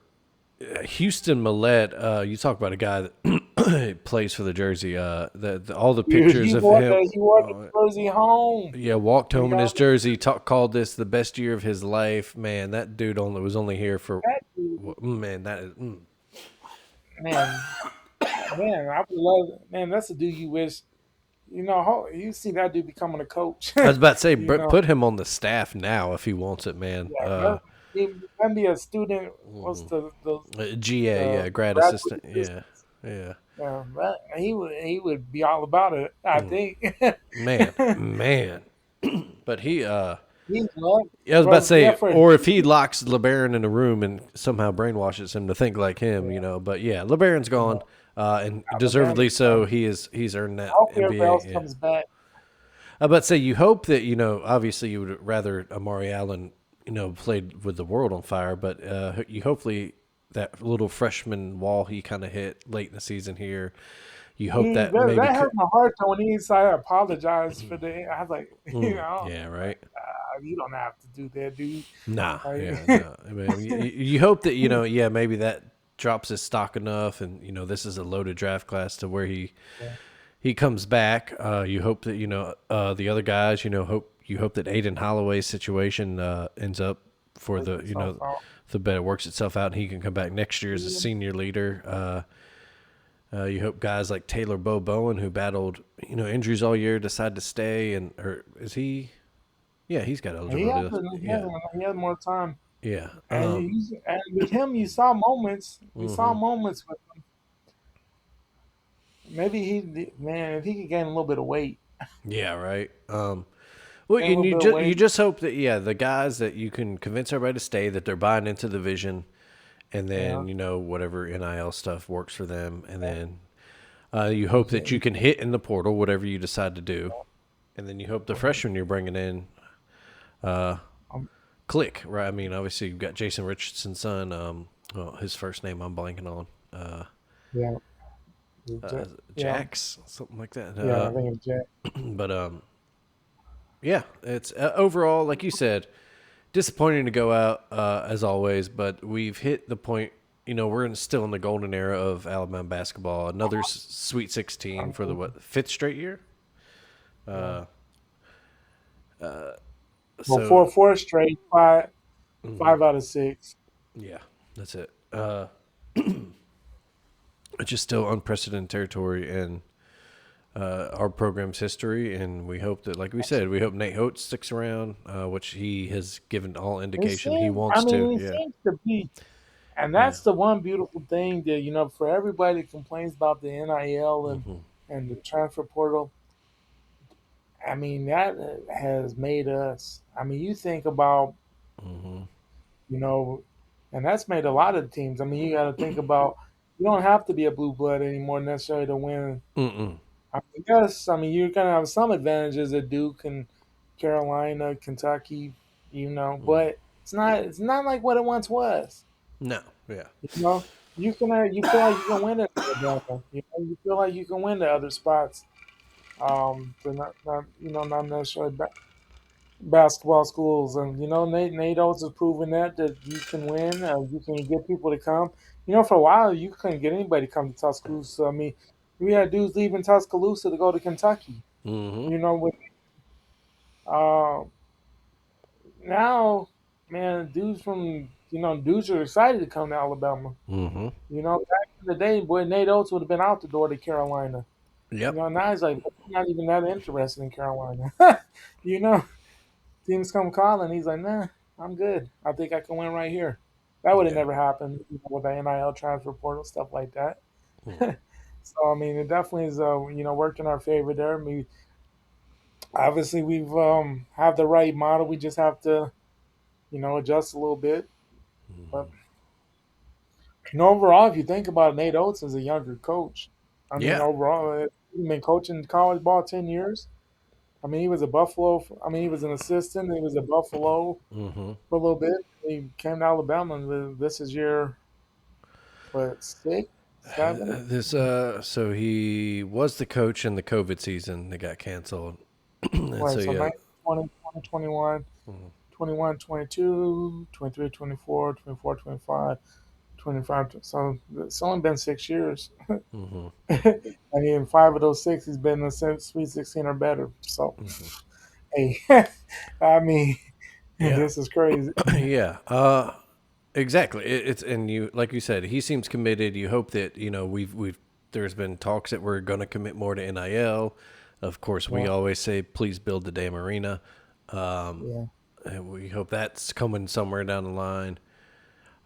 Houston Millette, you talk about a guy that plays for the Jersey. All the Dude, pictures of him. he wore the jersey home. Yeah, walked We home in got his jersey. Called this the best year of his life. Man, that dude was only here for. that dude, Man, that is. man, man. I would love, man. That's a dude you wish. You see that dude becoming a coach. I was about to say, you know, put him on the staff now if he wants it, man. yeah, he can be a student. What's GA, the yeah, grad graduate assistant, assistant? yeah, yeah. Yeah, he would be all about it. I think. Man. But He's love, yeah, I was about to bro. Yeah, say, for or if he locks LeBaron in a room and somehow brainwashes him to think like him, But yeah, LeBaron's gone, and Alabama. deservedly so. He's earned that Hopefully, everybody NBA. else Yeah, comes back. I was about to say you hope that obviously you would rather Amari Allen played with the world on fire, but you hopefully that little freshman wall he kind of hit late in the season here. you hope that maybe That could. hurt my heart though when he said I apologize for the. I was like, Yeah, right. you don't have to do that, dude. Nah, Like, yeah, no. I mean, you hope that yeah, maybe that drops his stock enough, and this is a loaded draft class to where he comes back. You hope that the other guys, hope that Aiden Holloway's situation ends up for work the yourself out. the better works itself out, and he can come back next year as a senior leader. You hope guys like Taylor Bowen, who battled injuries all year, decide to stay, or is he? Yeah, he's got eligibility. Yeah, He has more time, yeah. and with him, you saw moments. You saw Mhm. moments with maybe man if he could gain a little bit of weight, Yeah, right. Well, gain a and little bit of you weight. just hope that the guys that you can convince everybody to stay, that they're buying into the vision, and Yeah, then whatever NIL stuff works for them, and then you hope that you absolutely. can hit in the portal whatever you decide to do, and then you hope the freshmen you're bringing in Um, click. Right? I mean, obviously you've got Jason Richardson's son. Well, his first name I'm blanking on. yeah, yeah, Jax, something like that. yeah. I think it's Jack. But yeah, it's overall, like you said, disappointing to go out as always. But we've hit the point. We're still in the golden era of Alabama basketball. Another Sweet 16 for the fifth straight year. Yeah. Well, So four straight, five out of six. yeah, that's it. It's just still unprecedented territory in our program's history, and we hope that, like we said, we hope Nate Oats sticks around, which he has given all indication he I wants to. mean, it Yeah, seems to be, and yeah, that's the one beautiful thing that for everybody that complains about the NIL and the transfer portal. I mean, that has made us. I mean, you think about, you know, and that's made a lot of teams. I mean, you got to think about you don't have to be a blue blood anymore necessarily to win. I mean, yes, I mean you're gonna have some advantages at Duke and Carolina, Kentucky, but it's not like what it once was. no, yeah, You know, you feel like you can win it at Alabama. You feel like you can win the other spots. They're not necessarily basketball schools, and Nate Oats has proven that you can win. You can get people to come. For a while you couldn't get anybody to come to Tuscaloosa. I mean, we had dudes leaving Tuscaloosa to go to Kentucky. With uh, now, man, dudes are excited to come to Alabama. Back in the day, boy, Nate Oats would have been out the door to Carolina. yep, Now he's like, I'm not even that interested in Carolina. you know, teams come calling, he's like, nah, I'm good. I think I can win right here. That would have yeah, never happened with the NIL transfer portal stuff like that. So I mean, it definitely is worked in our favor there. I mean, obviously we've have the right model. We just have to adjust a little bit. But overall, if you think about it, Nate Oats is a younger coach. I mean, yeah, overall, he's been coaching college ball 10 years. I mean, he was a Buffalo. I mean, he was an assistant. He was at Buffalo for a little bit. He came to Alabama, and this is year what, six, seven? This so he was the coach in the COVID season that got canceled, and Right. so So yeah, 19, 20, 21, 21, 22, 23, 24, 24, 25, 25. So it's only been 6 years. I mean, five of those six, he's been in the Sweet 16 or better. So, hey, I mean, yeah, this is crazy. yeah. Exactly. It's and you like you said, he seems committed. You hope that we've there's been talks that we're going to commit more to NIL. Of course, we Yeah, always say please build the damn arena. yeah, And we hope that's coming somewhere down the line.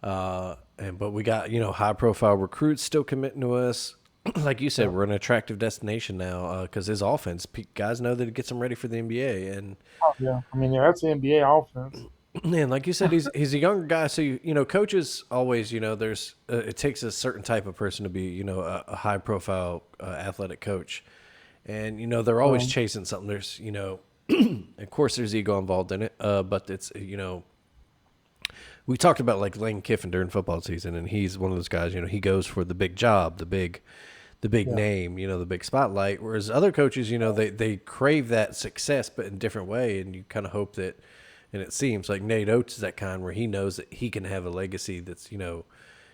But we got high profile recruits still committing to us. Like you said, yeah. we're an attractive destination now because his offense guys know that it gets them ready for the NBA. And Oh, yeah. I mean, yeah, that's the NBA offense. man, like you said, he's a younger guy, so coaches always there's it takes a certain type of person to be a high profile athletic coach, and they're always Um, chasing something. There's of course there's ego involved in it, but it's we talked about like Lane Kiffin during football season, and he's one of those guys. He goes for the big job, the the big Yeah. name, the big spotlight. Whereas other coaches, they crave that success, but in a different way. And you kind of hope that, and it seems like Nate Oats is that kind where he knows that he can have a legacy that's,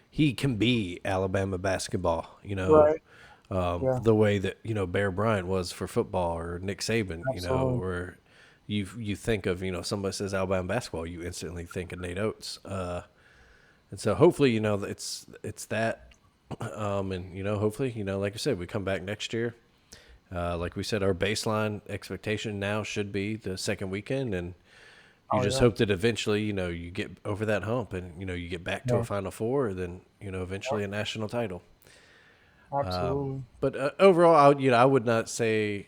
he can be Alabama basketball, Right. Yeah. the way that, Bear Bryant was for football, or Nick Saban, Absolutely. or you think of, somebody says Alabama basketball, you instantly think of Nate Oats. And so hopefully, it's that. And, hopefully, like I said, we come back next year. Like we said, our baseline expectation now should be the second weekend. And you Oh just yeah. hope that eventually, you get over that hump and, you get back to a Yeah. Final Four, then, eventually a national title. Absolutely. But overall, I would not say,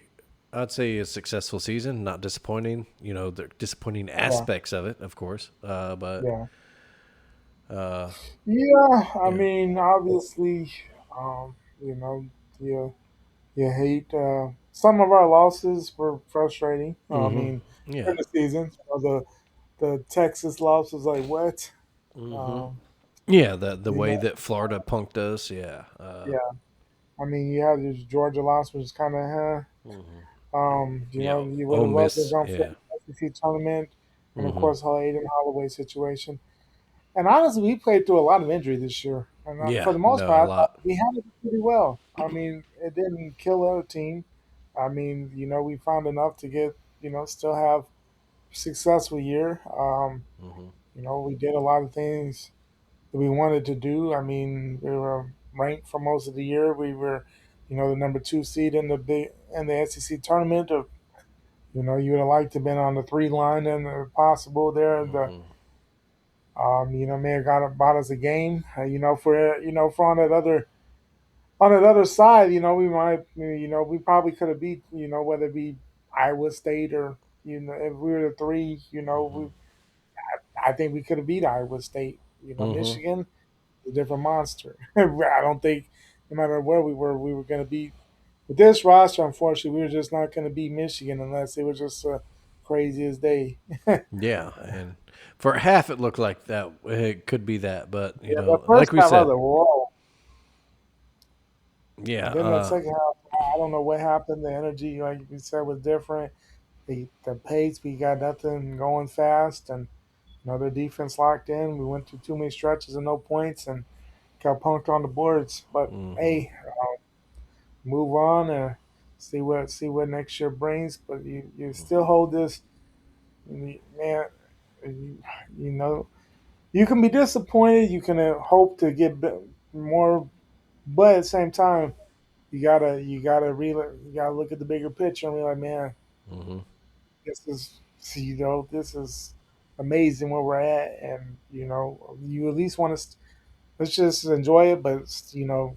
I'd say a successful season, not disappointing. The disappointing Yeah. aspects of it, of course. But Yeah. uh, Yeah. I yeah. mean, obviously, you know, you you hate some of our losses were frustrating. I Mm-hmm. mean, Yeah. during the season, the Texas loss was like what? Mm-hmm. Um, Yeah, the you way know, that Florida punked us, yeah. yeah. I mean, you had this Georgia loss, which is kind of, Yeah, you would Ole have loved to have Miss, gone for yeah. the SEC tournament, and of Mm-hmm. course, Hayden Holloway situation. And honestly, we played through a lot of injury this year, and Yeah, for the most no, a part, I thought lot. we handled it pretty well. I mean, it didn't kill our team. I mean, we found enough to get, still have successful year. Mm-hmm. We did a lot of things that we wanted to do. I mean, we were ranked for most of the year. We were, the number two seed in the SEC tournament. Of you would have liked to have been on the three line and if possible there. May have bought us a game. For on that other side, we might, we probably could have beat, whether it be Iowa State or if we were the three, I think we could have beat Iowa State. Mm-hmm. Michigan is a different monster. I don't think no matter where we were going to beat. With this roster, unfortunately, we were just not going to beat Michigan unless it was just crazy as day. Yeah, Yeah, and for half it looked like that it could be that, but the like first we half I was said, like, whoa. yeah, And then the second half, I don't know what happened. The energy, like you said, was different. The pace, we got nothing going fast, and their defense locked in. We went through too many stretches and no points, and got punked on the boards. But mm-hmm. hey, move on and see what next year brings. But you still hold this, man. You, you know you can be disappointed. You can hope to get more, but at the same time, you gotta look at the bigger picture and be like, man, Mm-hmm. this is amazing where we're at, and you at least want to let's just enjoy it, but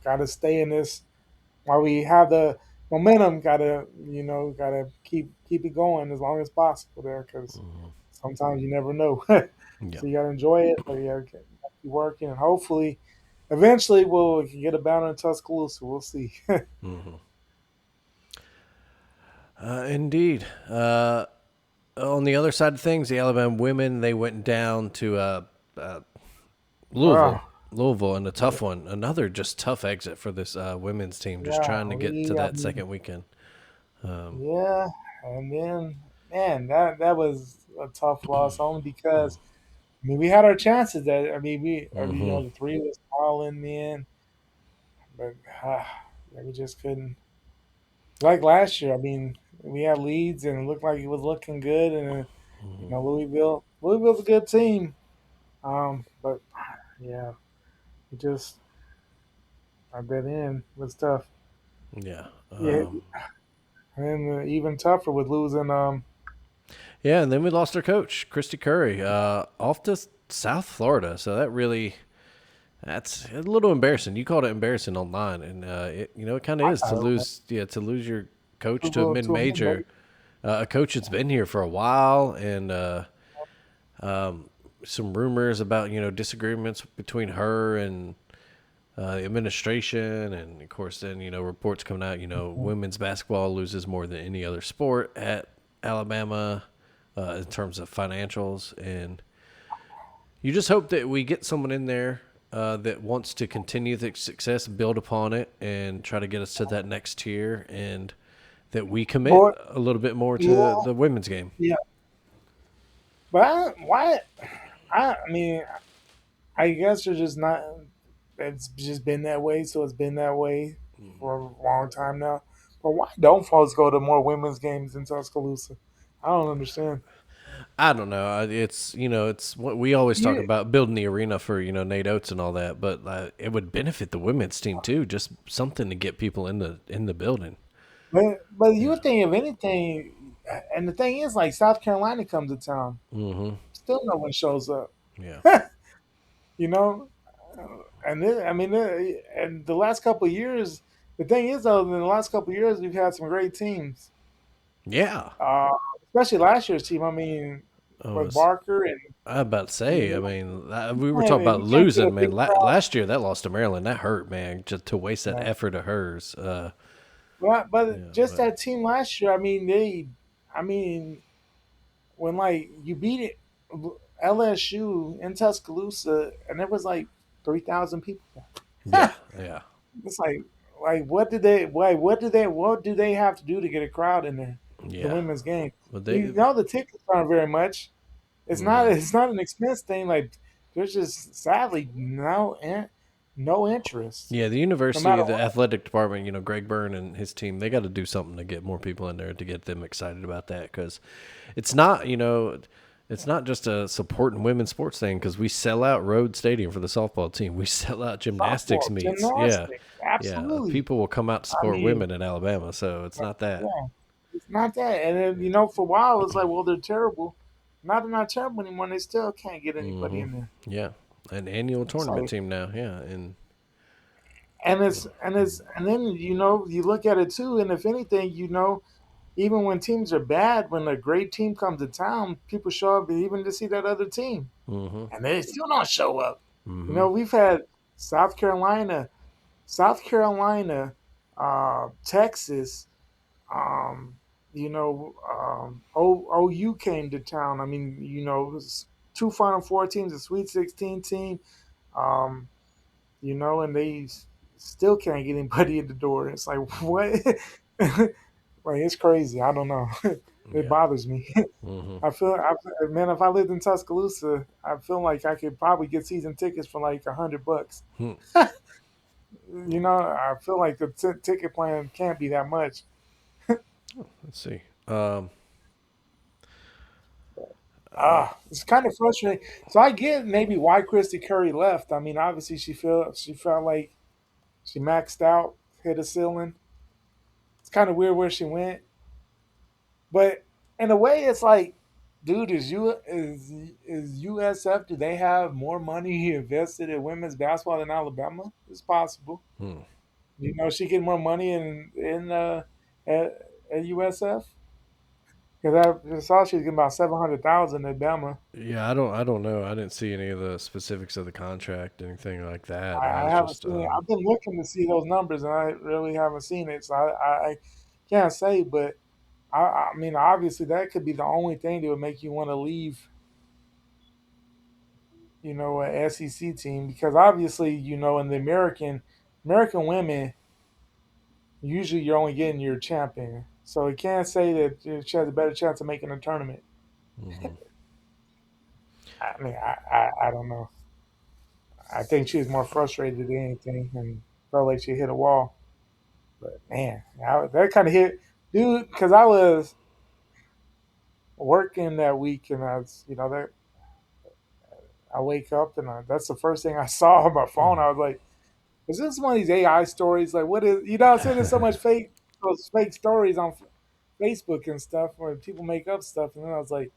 gotta stay in this while we have the momentum. Gotta keep it going as long as possible there, because sometimes you never know. Yeah. So you gotta enjoy it, but you gotta keep working, and hopefully, eventually, we can get a bounty in Tuscaloosa. We'll see. Mm-hmm. Indeed. On the other side of things, the Alabama women, they went down to uh, Oh, Louisville, and a tough one. Another just tough exit for this women's team, just yeah, trying to get to I that mean, second weekend. yeah, and then man, that was a tough loss only because we had our chances. Mm-hmm. The three was all in the end, but yeah, we just couldn't. Like last year, I mean, we had leads and it looked like it was looking good, and Louisville's a good team. But yeah, it just at that end was tough. Yeah. Yeah, and then even tougher with losing. Yeah, and then we lost our coach, Kristy Curry, off to South Florida. So that's a little embarrassing. You called it embarrassing online, and it kind of I is to thought it was lose. Yeah, to lose your coach to a Louisville mid to a major, mid. a coach that's been here for a while, and some rumors about disagreements between her and the administration, and of course then reports coming out. Women's basketball loses more than any other sport at Alabama in terms of financials, and you just hope that we get someone in there that wants to continue the success, build upon it, and try to get us to that next tier, and that we commit Boy, a little bit more to yeah, the women's game. yeah. But why? I mean, I guess they're just not. It's just been that way, so it's been that way for a long time now. But why don't folks go to more women's games in Tuscaloosa? I don't understand. I don't know. It's it's what we always talk You, about, building the arena for Nate Oats and all that, but it would benefit the women's team too. Just something to get people in the building. but you Yeah. would think of anything, and the thing is, like South Carolina comes to town, Mm-hmm. still no one shows up. Yeah. You know, and then, I mean, and the last couple of years, the thing is though, in the last couple of years, we've had some great teams. Yeah. Uh, Especially last year's team. I mean, Oh, with Barker and I was about to you say. I know, mean, we were talking about you can't get a losing, man. big crowd. Last year that loss to Maryland, that hurt, man. Just to waste that Yeah. effort of hers. But Yeah, just but that team last year. I mean, I mean, when like you beat it, LSU in Tuscaloosa, and there was like 3,000 people. yeah, yeah, It's like what do they have to do to get a crowd in there for the yeah. women's game? But You they, know the tickets aren't very much. mhm. It's not an expense thing. Like there's just sadly no interest, Yeah, the no university, matter the what. athletic department, Greg Byrne and his team, they got to do something to get more people in there to get them excited about that because it's not, it's not just a supporting women's sports thing because we sell out Road Stadium for the softball team. We sell out gymnastics Softball, meets. Yeah, gymnastics, yeah. absolutely. People will come out to I support mean, women in Alabama, so it's not that. yeah, it's not that. And then for a while it was like, well, they're terrible. Now they're not terrible anymore. And they still can't get anybody Hmm. in there. Yeah, an annual It's tournament like, team now. Yeah, and and then you look at it too. And if anything, even when teams are bad, when a great team comes to town, people show up even to see that other team, hmm and they still don't show up. hmm We've had South Carolina, South Carolina, Texas. Um, OU came to town. I mean, it was two Final Four teams, a Sweet 16 team. Um, and they still can't get anybody in the door. It's like what? Like it's crazy. I don't know. It yeah. bothers me. hmm Man, if I lived in Tuscaloosa, I feel like I could probably get season tickets for like $100. Hmm. I feel like the ticket plan can't be that much. Let's see. It's kind of frustrating. So I get maybe why Kristy Curry left. I mean, obviously she felt like she maxed out, hit a ceiling. It's kind of weird where she went, but in a way, it's like, dude, is USF? Do they have more money invested in women's basketball than Alabama? It's possible. Hmm. She get more money at USF because I saw she's getting about 700,000 at Bama. Yeah, I don't know. I didn't see any of the specifics of the contract, anything like that. I I was haven't just, seen it. I've been looking to see those numbers, and I really haven't seen it. So I can't say, but I mean, obviously, that could be the only thing that would make you want to leave, an SEC team because obviously, in the American women, usually you're only getting your champion, so you can't say that she has a better chance of making a tournament. hmm I mean, I don't know. I think she was more frustrated than anything and felt like she hit a wall. But man, that kind of hit, dude, because I was working that week and I was, that I wake up and that's the first thing I saw on my phone. I was like, is this one of these AI stories? Like, what is, I'm saying there's so much those fake stories on Facebook and stuff where people make up stuff. And then I was like,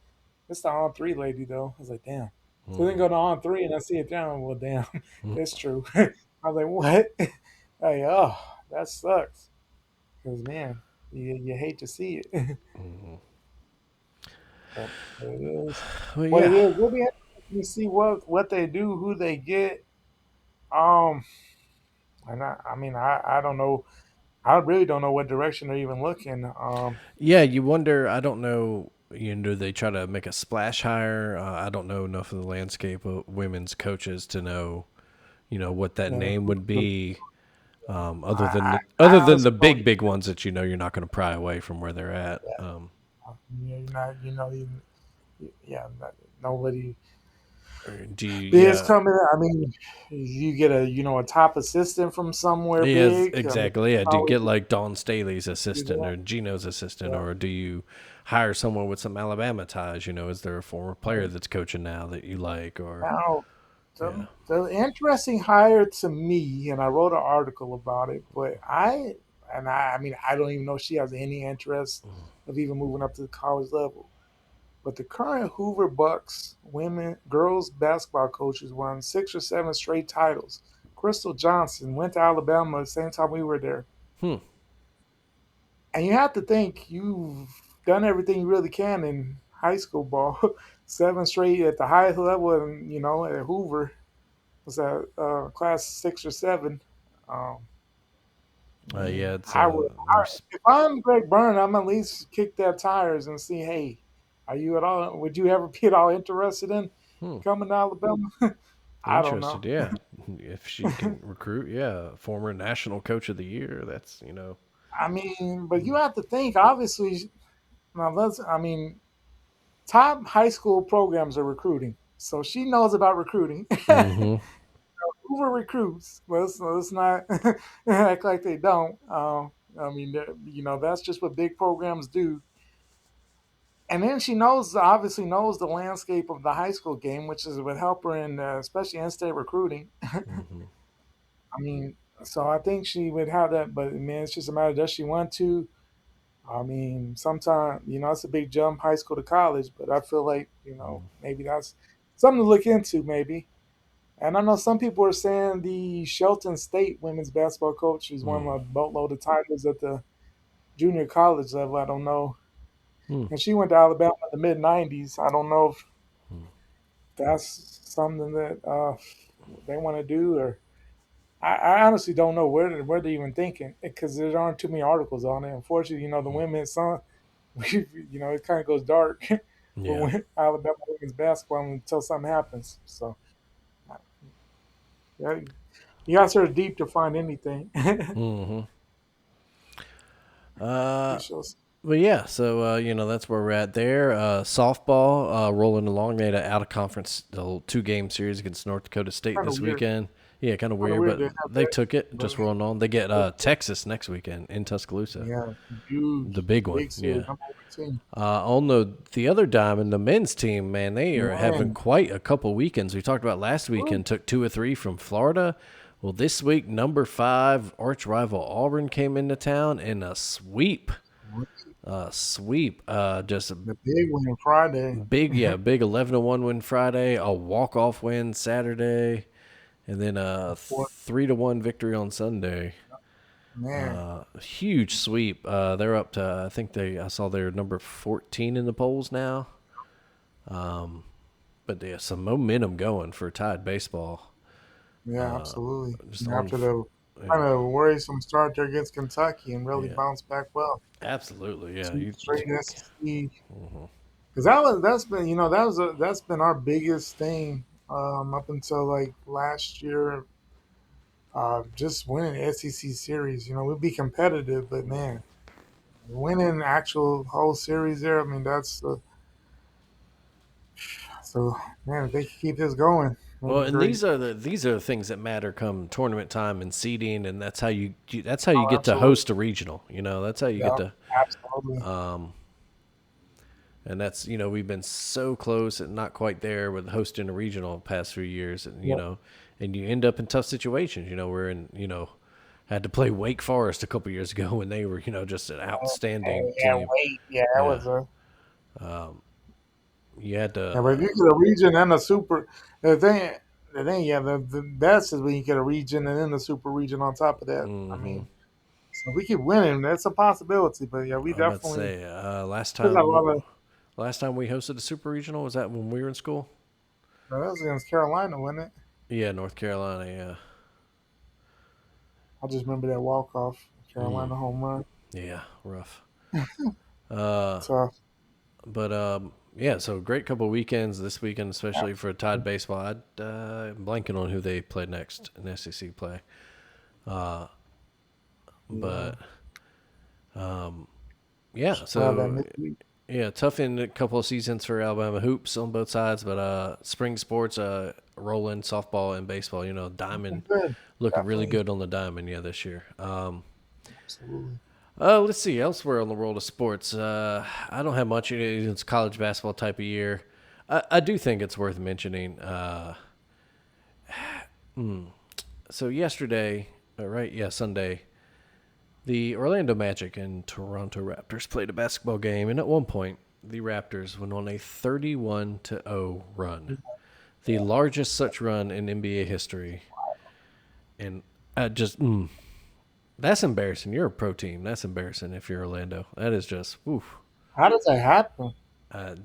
it's the on three lady though. I was like, damn. So then go to on three and I see it down. Well, damn, it's true. I was like, what? Like, oh, that sucks. Because man, you hate to see it. But it is Well, what it yeah. is. We'll be interested to see what they do, who they get. Um, and I mean, I don't know. I really don't know what direction they're even looking. Yeah, you wonder. I don't know. Do they try to make a splash hire? I don't know enough of the landscape of women's coaches to know, what that Yeah, name would be. Other than I, other I than honestly the don't. big ones that you're not going to pry away from where they're at. You're not, yeah, nobody Do you? bigs Yeah. coming. I mean, you get a top assistant from somewhere Yes, big. I mean, exactly. Yeah. Do you probably get like Don Staley's do assistant that. or Gino's assistant, Yeah. or do you hire someone with some Alabama ties? Is there a former player that's coaching now that you like, or Now, yeah? the interesting hire to me, and I wrote an article about it, but I mean, I don't even know if she has any interest of even moving up to the college level. But the current Hoover Bucks girls basketball coaches won 6 or 7 straight titles. Crystal Johnson went to Alabama the same time we were there. Hmm. And you have to think you've done everything you really can in high school ball. 7 straight at the highest level, and at Hoover was that class 6 or 7. Um, I Yeah. mean, It's there's. if I'm Greg Byrne, I'm at least kick their tires and see, hey, are you at all? Would you ever be at all interested in Hmm. coming to Alabama? I don't know. Interested, yeah. If she can recruit, yeah, former national coach of the year. That's. I mean, but you have to think. Obviously, now I mean, top high school programs are recruiting, so she knows about recruiting. Mm-hmm. Hoover recruits. Let's not act like they don't. I mean, that's just what big programs do. And then she obviously knows the landscape of the high school game, which is would help her in, especially in-state recruiting. Mm-hmm. I mean, so I think she would have that, but man, it's just a matter, does she want to? I mean, sometimes it's a big jump, high school to college, but I feel like maybe that's something to look into, maybe. And I know some people are saying the Shelton State women's basketball coach who's won a boatload of titles at the junior college level. I don't know. Mm-hmm. And she went to Alabama in the mid '90s. I don't know if that's something that they want to do, or I honestly don't know where they're even thinking, because there aren't too many articles on it. Unfortunately, the women's son, it kind of goes dark Yeah. with Alabama women's basketball until something happens. So yeah, you got to sort of deep to find anything. Mm-hmm. Uh, It shows. But yeah, so that's where we're at there. Softball rolling along. They had an out of conference 2-game series against North Dakota State Kind of this weird. weekend. Yeah, kind of Kind of weird, weird but to have they that, took it. but Just rolling on. They get Texas next weekend in Tuscaloosa, yeah, the huge, big one. big series, Yeah. number 1 team. On the other diamond, the men's team, man, they are having Man, quite a couple weekends. We talked about last woo, weekend, took 2 or 3 from Florida. Well, this week, number 5 arch rival Auburn came into town in a sweep. Sweep. Just a the big win Friday. big 11-1 win Friday, a walk-off win Saturday, and then a Fourth, 3-1 victory on Sunday. man, Huge sweep. They're up to, I think I saw they're number 14 in the polls now. But there's some momentum going for Tide baseball. yeah, absolutely. Just And on, after the kind yeah, of worrisome start there against Kentucky and really yeah, bounced back well, absolutely, yeah. two straight SEC. Because that's been our biggest thing up until like last year. Just winning the SEC series, we'd be competitive, but man, winning actual whole series there, I mean, that's so man, if they can keep this going, that'd Well, be and great. these are the things that matter come tournament time and seeding, and that's how you Oh, get to absolutely. host a regional. That's how you get Yeah, to. absolutely. And that's we've been so close and not quite there with hosting a regional the past few years, and Yeah. and you end up in tough situations. We're in had to play Wake Forest a couple years ago, and they were just an outstanding Yeah, team. wait. Yeah, that Yeah, was a. you had Yeah, but if to. you get a region and a super, the thing, yeah, the best is when you get a region and then the super region on top of that. I Hmm. mean, so if we keep winning, that's a possibility. But yeah, we I'm about to definitely say still got a lot of. last time we hosted a super regional was that when we were in school. That was against Carolina, wasn't it? Yeah, North Carolina. Yeah, I just remember that walk off mm, Carolina home run. yeah, rough. Uh, Tough. but yeah, so great couple weekends this weekend, especially for Tide baseball. I'm blanking on who they play next in SEC play, uh, Yeah. but yeah. So Midweek. yeah, tough in a couple of seasons for Alabama hoops on both sides, but spring sports, rolling softball and baseball. Diamond Good. looking really Definitely. good on the diamond. Yeah, this year. Absolutely. Let's see elsewhere on the world of sports. I don't have much. It's college basketball type of year. I do think it's worth mentioning. So yesterday, right? Yeah, Sunday. The Orlando Magic and Toronto Raptors played a basketball game, and at one point, the Raptors went on a 31 to 0 run, the largest such run in NBA history. And I just, that's embarrassing. You're a pro team. That's embarrassing if you're Orlando. That is just, oof. How does that happen? I,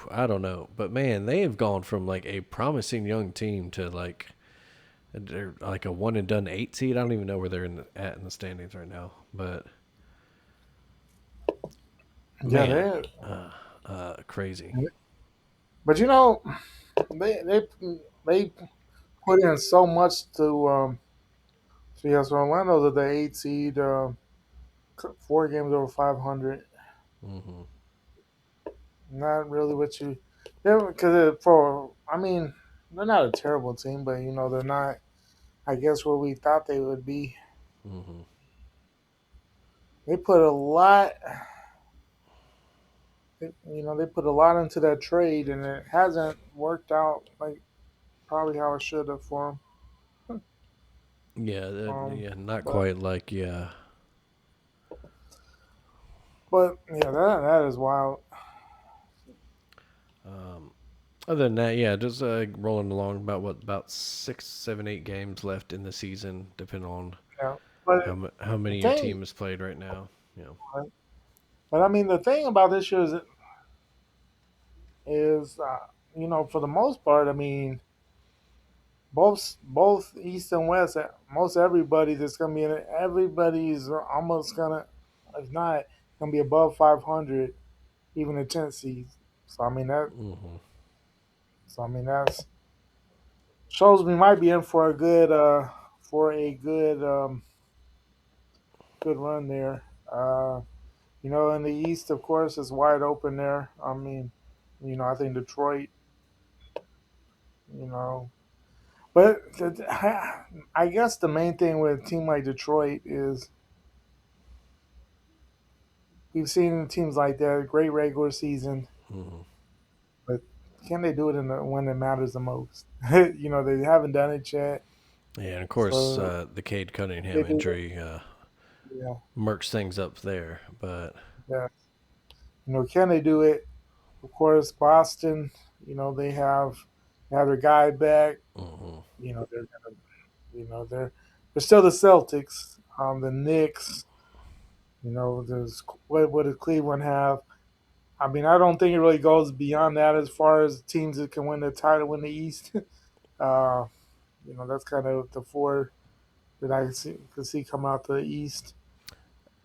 I don't know, but man, they have gone from like a promising young team to like they're like a one and done 8 seed. I don't even know where they're at in the standings right now, but Yeah, man, crazy. but they put in so much to see us. Orlando's at the 8 seed, 4 games over 500. Hmm. Not really what you, yeah, because for I mean they're not a terrible team, but they're not. I guess where we thought they would be. Hmm. They put a lot. They put a lot into that trade, and it hasn't worked out like probably how it should have for Yeah, them. yeah, not But quite like yeah. yeah, that is wild. Other than that, yeah, just rolling along about 6, 7, 8 games left in the season, depending on Yeah, but how the many your thing, team has played right now. but I mean the thing about this year is for the most part, I mean both East and West, most everybody that's gonna be in it, everybody's almost gonna, if not, gonna be above 500, even the 10th seed. So I mean that. Hmm. So I mean that's shows we might be in for a good run there. In the East, of course, it's wide open there. I mean, I think Detroit, you know, but I guess the main thing with a team like Detroit is we've seen teams like that, great regular season, Hmm. but can they do it when it matters the most? They haven't done it yet. Yeah, and of course, So the Cade they Cunningham do it. injury Yeah, murks things up there. But yeah. Can they do it? Of course, Boston. They have their guy back. hmm. They're gonna. They're still the Celtics. The Knicks. There's what does Cleveland have? I mean, I don't think it really goes beyond that as far as teams that can win the title in the East. uh, that's kind of the four that I could see come out the East.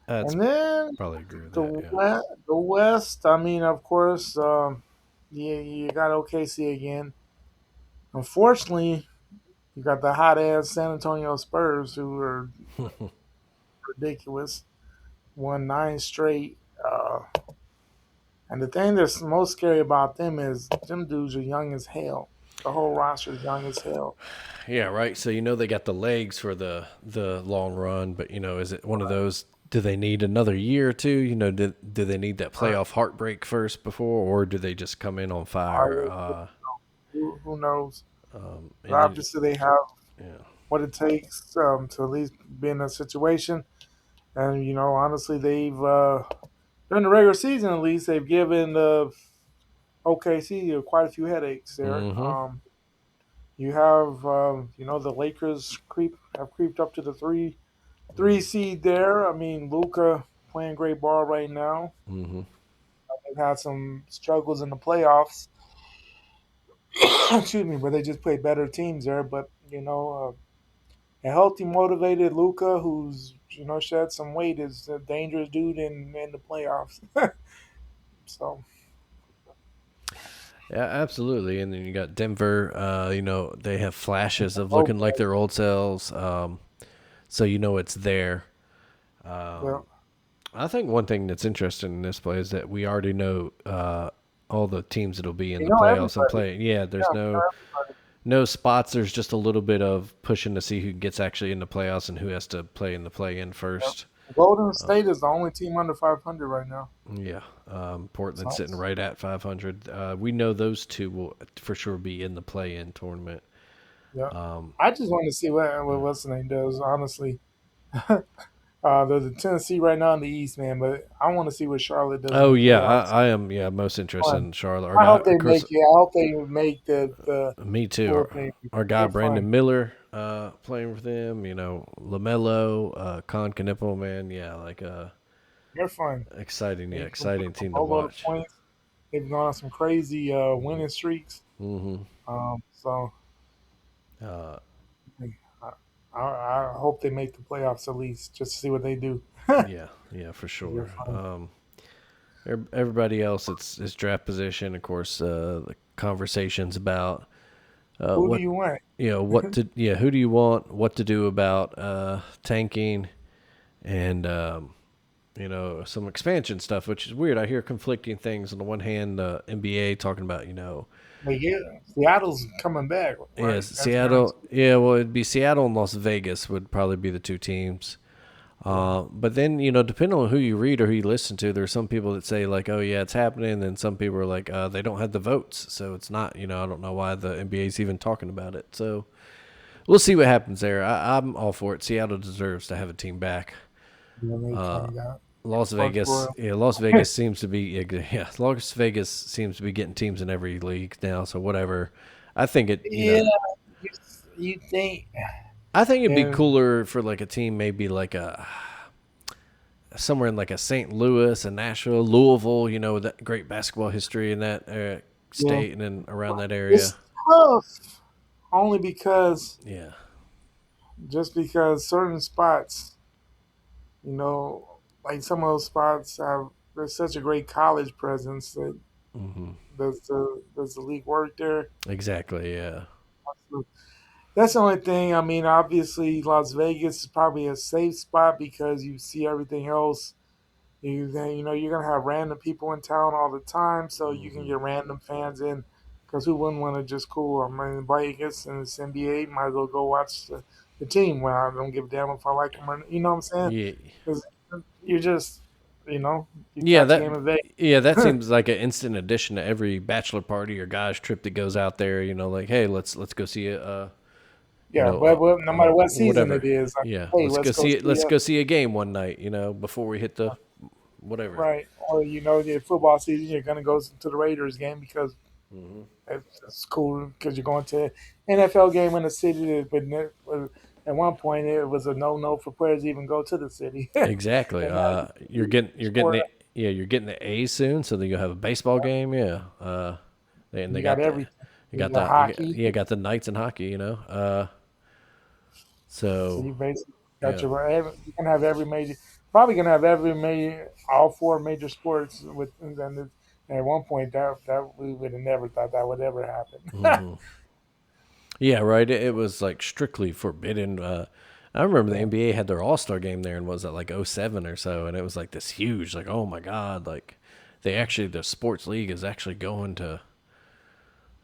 That's And then probably agree with that. the Yeah. West, the West. I mean, of course, yeah, you got OKC again. Unfortunately, you got the hot ass San Antonio Spurs who are ridiculous. Won 9 straight. And the thing that's most scary about them is them dudes are young as hell. The whole roster is young as hell. Yeah, right. So they got the legs for the long run, but is it one of those? Do they need another year or two? Do they need that Right. playoff heartbreak first before, or do they just come in on fire? Who knows? But And then obviously, they have yeah. what it takes to at least be in a situation. And honestly, they've during the regular season at least they've given OKC quite a few headaches there. Mm-hmm. You have the Lakers have creeped up to the three seed there. I mean, Luca playing great ball right now. Mm-hmm. They've had some struggles in the playoffs. Excuse me, but they just play better teams there. But a healthy, motivated Luca who's shed some weight is a dangerous dude in the playoffs. So Yeah, absolutely. And then you got Denver. They have flashes of Oh, looking like their old selves. So it's there. yeah. I think one thing that's interesting in this play is that we already know all the teams that'll be in You the know playoffs and everybody. play. Yeah, Yeah, there's we know everybody. no spots. There's just a little bit of pushing to see who gets actually in the playoffs and who has to play in the play-in Yep. first. Golden State is the only team under 500 right now. Yeah, Portland So sitting right at 500. We know those two will for sure be in the play-in tournament. yeah, Um, I just want to see what what's the name does. Honestly, there's a Tennessee right now in the East, man, but I want to see what Charlotte does in oh the yeah, playoffs. I am most interested in Charlotte. Our I guy, hope they of course, make it. I hope they make the me too. full Our, thing our because guy they're fun. Brandon Miller playing with them. Lamelo, Con Knipple, man. Yeah, They're fun. exciting. Yeah, They can put exciting up a team to boatload of watch. points. They've gone on some crazy winning streaks. Hmm So Uh, I, I hope they make the playoffs at least just to see what they do. yeah, yeah, for They're sure. fun. Everybody else, it's draft position. Of course, the conversations about Who do what you want? what to who do you want, what to do about tanking, and some expansion stuff, which is weird. I hear conflicting things. On the one hand, the NBA talking about Like, yeah, Seattle's coming back, yes, right? That's been Seattle. Yeah, well, it'd be Seattle and Las Vegas would probably be the two teams. yeah, But then, depending on who you read or who you listen to, there's some people that say like, "Oh yeah, it's happening," and then some people are like, "They don't have the votes, so it's not." I don't know why the NBA is even talking about it. So we'll see what happens there. I'm all for it. Seattle deserves to have a team back. yeah, they Uh, kind of got Las fucked Vegas, royal. yeah, Las Vegas seems to be, yeah, Las Vegas seems to be getting teams in every league now. So whatever. I think it, Yeah, you, you think, I think it'd be and cooler for like a team, maybe like a somewhere in like a St. Louis, a Nashville, Louisville, with that great basketball history in that yeah, state and then around that area. it's tough only because Yeah. just because certain spots, you know, like some of those spots have there's such a great college presence that hmm does the league work there? Exactly. Yeah. That's the only thing. I mean, obviously, Las Vegas is probably a safe spot because you see everything else. You're gonna have random people in town all the time, so you can hmm get random fans in. Because who wouldn't want to just cool? I mean, Vegas and it's NBA, might as well go watch the team. When I don't give a damn if I like them or you know what I'm saying? Yeah. Because you're just, you know, you Yeah. catch a That. game of Vegas. Yeah, that seems like an instant addition to every bachelor party or guy's trip that goes out there. Like, hey, let's go see a, Yeah, but no matter what season it whatever. is, like, Yeah, hey, let's let's go go see it. see Let's a go see a game one night. Before we hit the whatever. right, or the football season, you're gonna go to the Raiders game because hmm it's cool because you're going to an NFL game in the city. But at one point, it was a no for players to even go to the city, and Exactly. now You're getting sport, the yeah you're getting the A's soon, so then you'll have a baseball game. Yeah. And they you got got the everything. you You got got the hockey, got the Knights in hockey. so So you basically got yeah. you're gonna have every major, probably gonna have every major, all four major sports with. And then at one point, that we would have never thought that would ever happen. hmm Yeah. Right. It was like strictly forbidden. I remember the Yeah, NBA had their All Star game there, and was it like '07 or so, and it was like this huge, like oh my god, like the sports league is actually going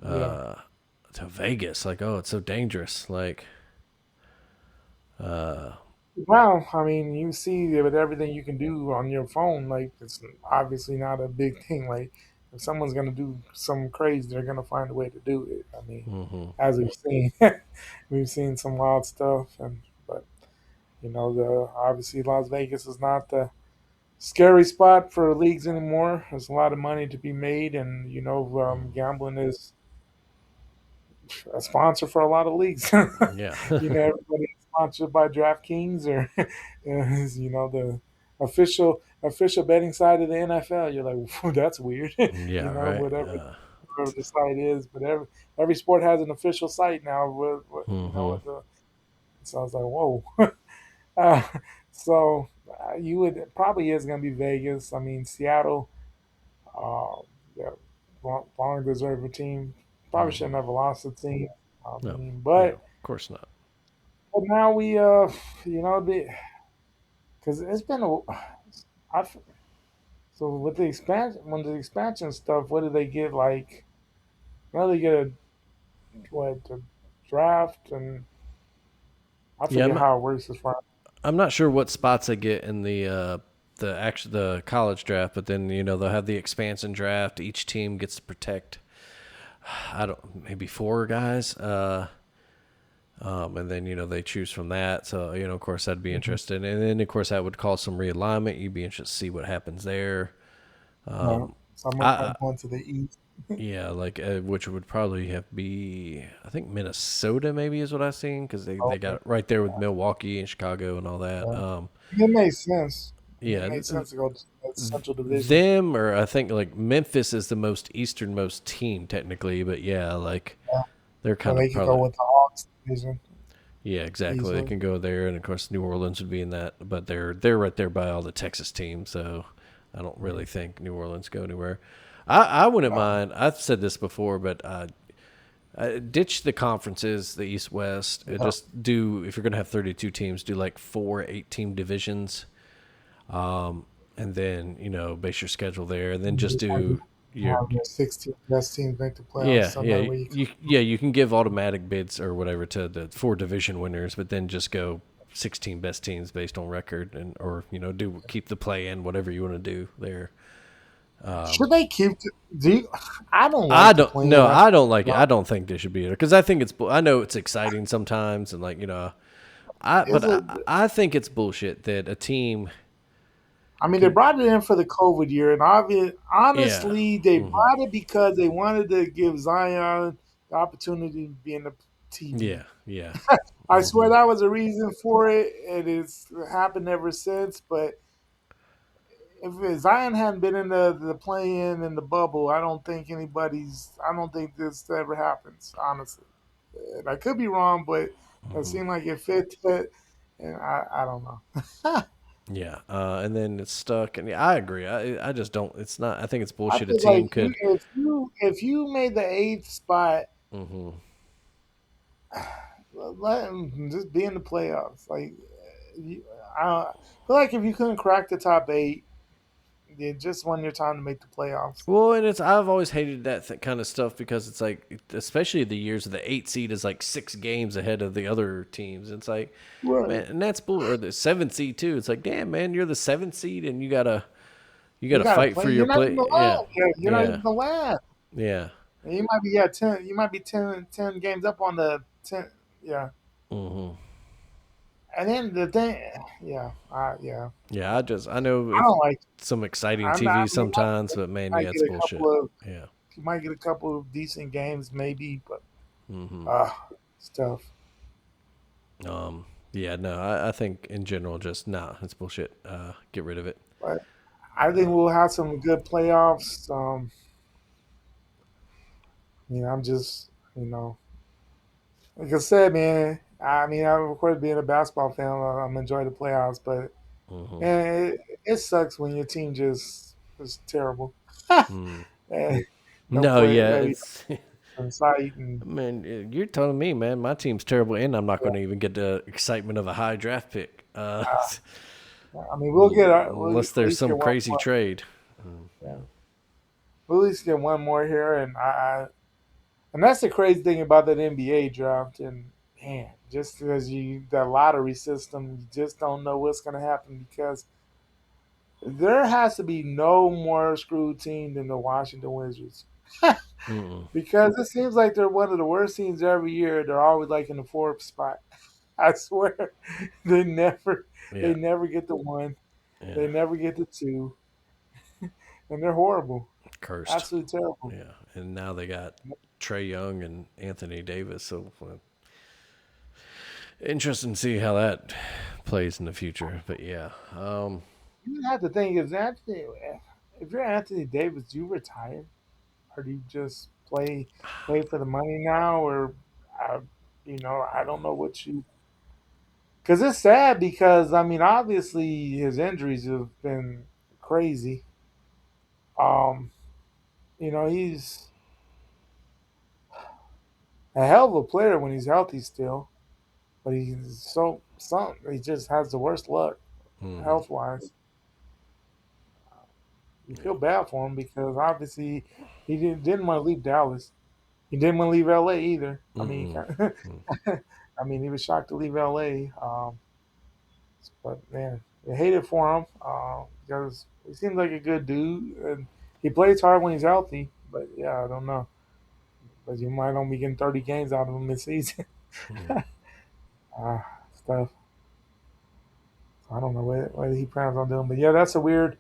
yeah. to Vegas. Like, oh, it's so dangerous. Like, Well, I mean, you see with everything you can do on your phone, like it's obviously not a big thing. Like if someone's gonna do some crazy, they're gonna find a way to do it. I mean, hmm as we've seen, we've seen some wild stuff, and but the obviously Las Vegas is not the scary spot for leagues anymore. There's a lot of money to be made, and gambling is a sponsor for a lot of leagues. yeah, Everybody's sponsored by DraftKings or the official betting side of the NFL. You're like, that's weird, yeah, right. whatever the site is. But every sport has an official site now. hmm So I was like, whoa. uh, so you would probably is going to be Vegas. I mean, Seattle. Uh, yeah, long deserved team. Probably should Hmm. never lost the team. I No, mean, no, but of course not. now we because it's been a I so with the expansion when the expansion stuff, what do they get like? Now they get a what the draft and I Yeah, forget how it works as far. I'm not sure what spots they get in the college draft, but then they'll have the expansion draft. Each team gets to protect I don't maybe four guys, and then they choose from that. So of course that'd be Mhm. interesting, and then of course that would cause some realignment. You'd be interested to see what happens there. Someone I might going to the east. Yeah, like which would probably have be I think Minnesota maybe is what I've seen because they got Okay, it right there with Milwaukee and Chicago and all that. yeah. It makes sense. It Yeah, makes sense to go to the Central Division. them or I think like Memphis is the most easternmost team technically, but yeah, like Yeah. they're So kind they of could go probably with the Hawks division yeah exactly they easily. can go there and of course New Orleans would be in that, but they're right there by all the Texas teams, so I don't really think New Orleans go anywhere. I wouldn't Uh, mind. I've said this before, but ditch the conferences, the East West. yeah. Just do if you're going to have 32 teams, do like 4 8-team divisions, and then base your schedule there, and then just Just have do your your 16 best teams make the playoffs. yeah So yeah that way you you can give automatic bids or whatever to the 4 division winners, but then just go 16 best teams based on record and or do keep the play in whatever you want to do there. should they keep? Do you, I don't I like the don't play-in. no I don't like it. I don't think they should be there because I think I know it's exciting sometimes and like Is it? I think it's bullshit that a team I mean, they can, brought it in for the COVID year, and yeah, honestly, they hmm brought it because they wanted to give Zion the opportunity to be in the TV. yeah, yeah, I hmm swear that was a reason for it, and it's happened ever since. But if Zion hadn't been in the play-in and the bubble, I don't think anybody's. I don't think this ever happens. Honestly, and I could be wrong, but it seemed like it fit. And I don't know. yeah, and then it's stuck, and yeah, I agree. I just don't. It's not. I think it's I bullshit. A feel like team could, if you made the eighth spot, hmm let him just be in the playoffs. Like you, I feel like if you couldn't crack the top eight, it just wasn't your time to make the playoffs. well, and it's I've always hated that kind of stuff because it's like, especially the years of the 8 seed is like 6 games ahead of the other teams. It's like, man, Right. and that's bull. Or the 7 seed too. It's like, damn, man, you're the 7 seed, and you You gotta gotta fight play. for your You're not even play. the Yeah, last. You're not yeah, even the last. yeah. And you might be yeah 10. You might be 10 games up on the 10. Yeah. hmm And then the thing, yeah. Yeah, I know I it's don't like. some exciting I'm not. TV I mean, sometimes, but man, might yeah, get it's a bullshit. couple of. Yeah. You might get a couple of decent games, maybe, but hmm uh, it's tough. Yeah, no, I think in general, just nah, it's bullshit. Get rid of it. But I think we'll have some good playoffs. I'm just, like I said, man. I mean, I of course being a basketball fan, I'm enjoying the playoffs, but hmm man, it sucks when your team just is terrible. Mm. And no No, play, yeah, every it's in sight, and man. You're telling me, man, my team's terrible, and I'm not yeah. going to even get the excitement of a high draft pick, I mean, we'll unless at there's least some get one crazy more. trade. Yeah. We'll at least get one more here, and that's the crazy thing about that NBA draft. And man, just because the lottery system, you just don't know what's going to happen because there has to be no more screwed team than the Washington Wizards. Mm-mm. Because it seems like they're one of the worst teams every year. They're always like in the fourth spot. I swear, they never, they Yeah, never get the one. yeah, They never get the two, and they're horrible. cursed. Absolutely terrible. Yeah, and now they got Trey Young and Anthony Davis. So interesting to see how that plays in the future. But yeah, You have to think is Anthony. If you're Anthony Davis, do you retire or do you just play for the money now, or uh, I don't know what you. Because it's sad because I mean obviously his injuries have been crazy. Um, he's a hell of a player when he's healthy still, but he's so some. He just has the worst luck Mm-hmm. health wise. You feel bad for him because obviously he didn't want to leave Dallas. He didn't want to leave LA either. I mean, Mm-mm. I mean, he was shocked to leave LA. But man, I hate it for him because he seems like a good dude and he plays hard when he's healthy. But yeah, I don't know. But you might only be getting 30 games out of him this season. uh, stuff. So I don't know what he plans on doing. But yeah, that's a weird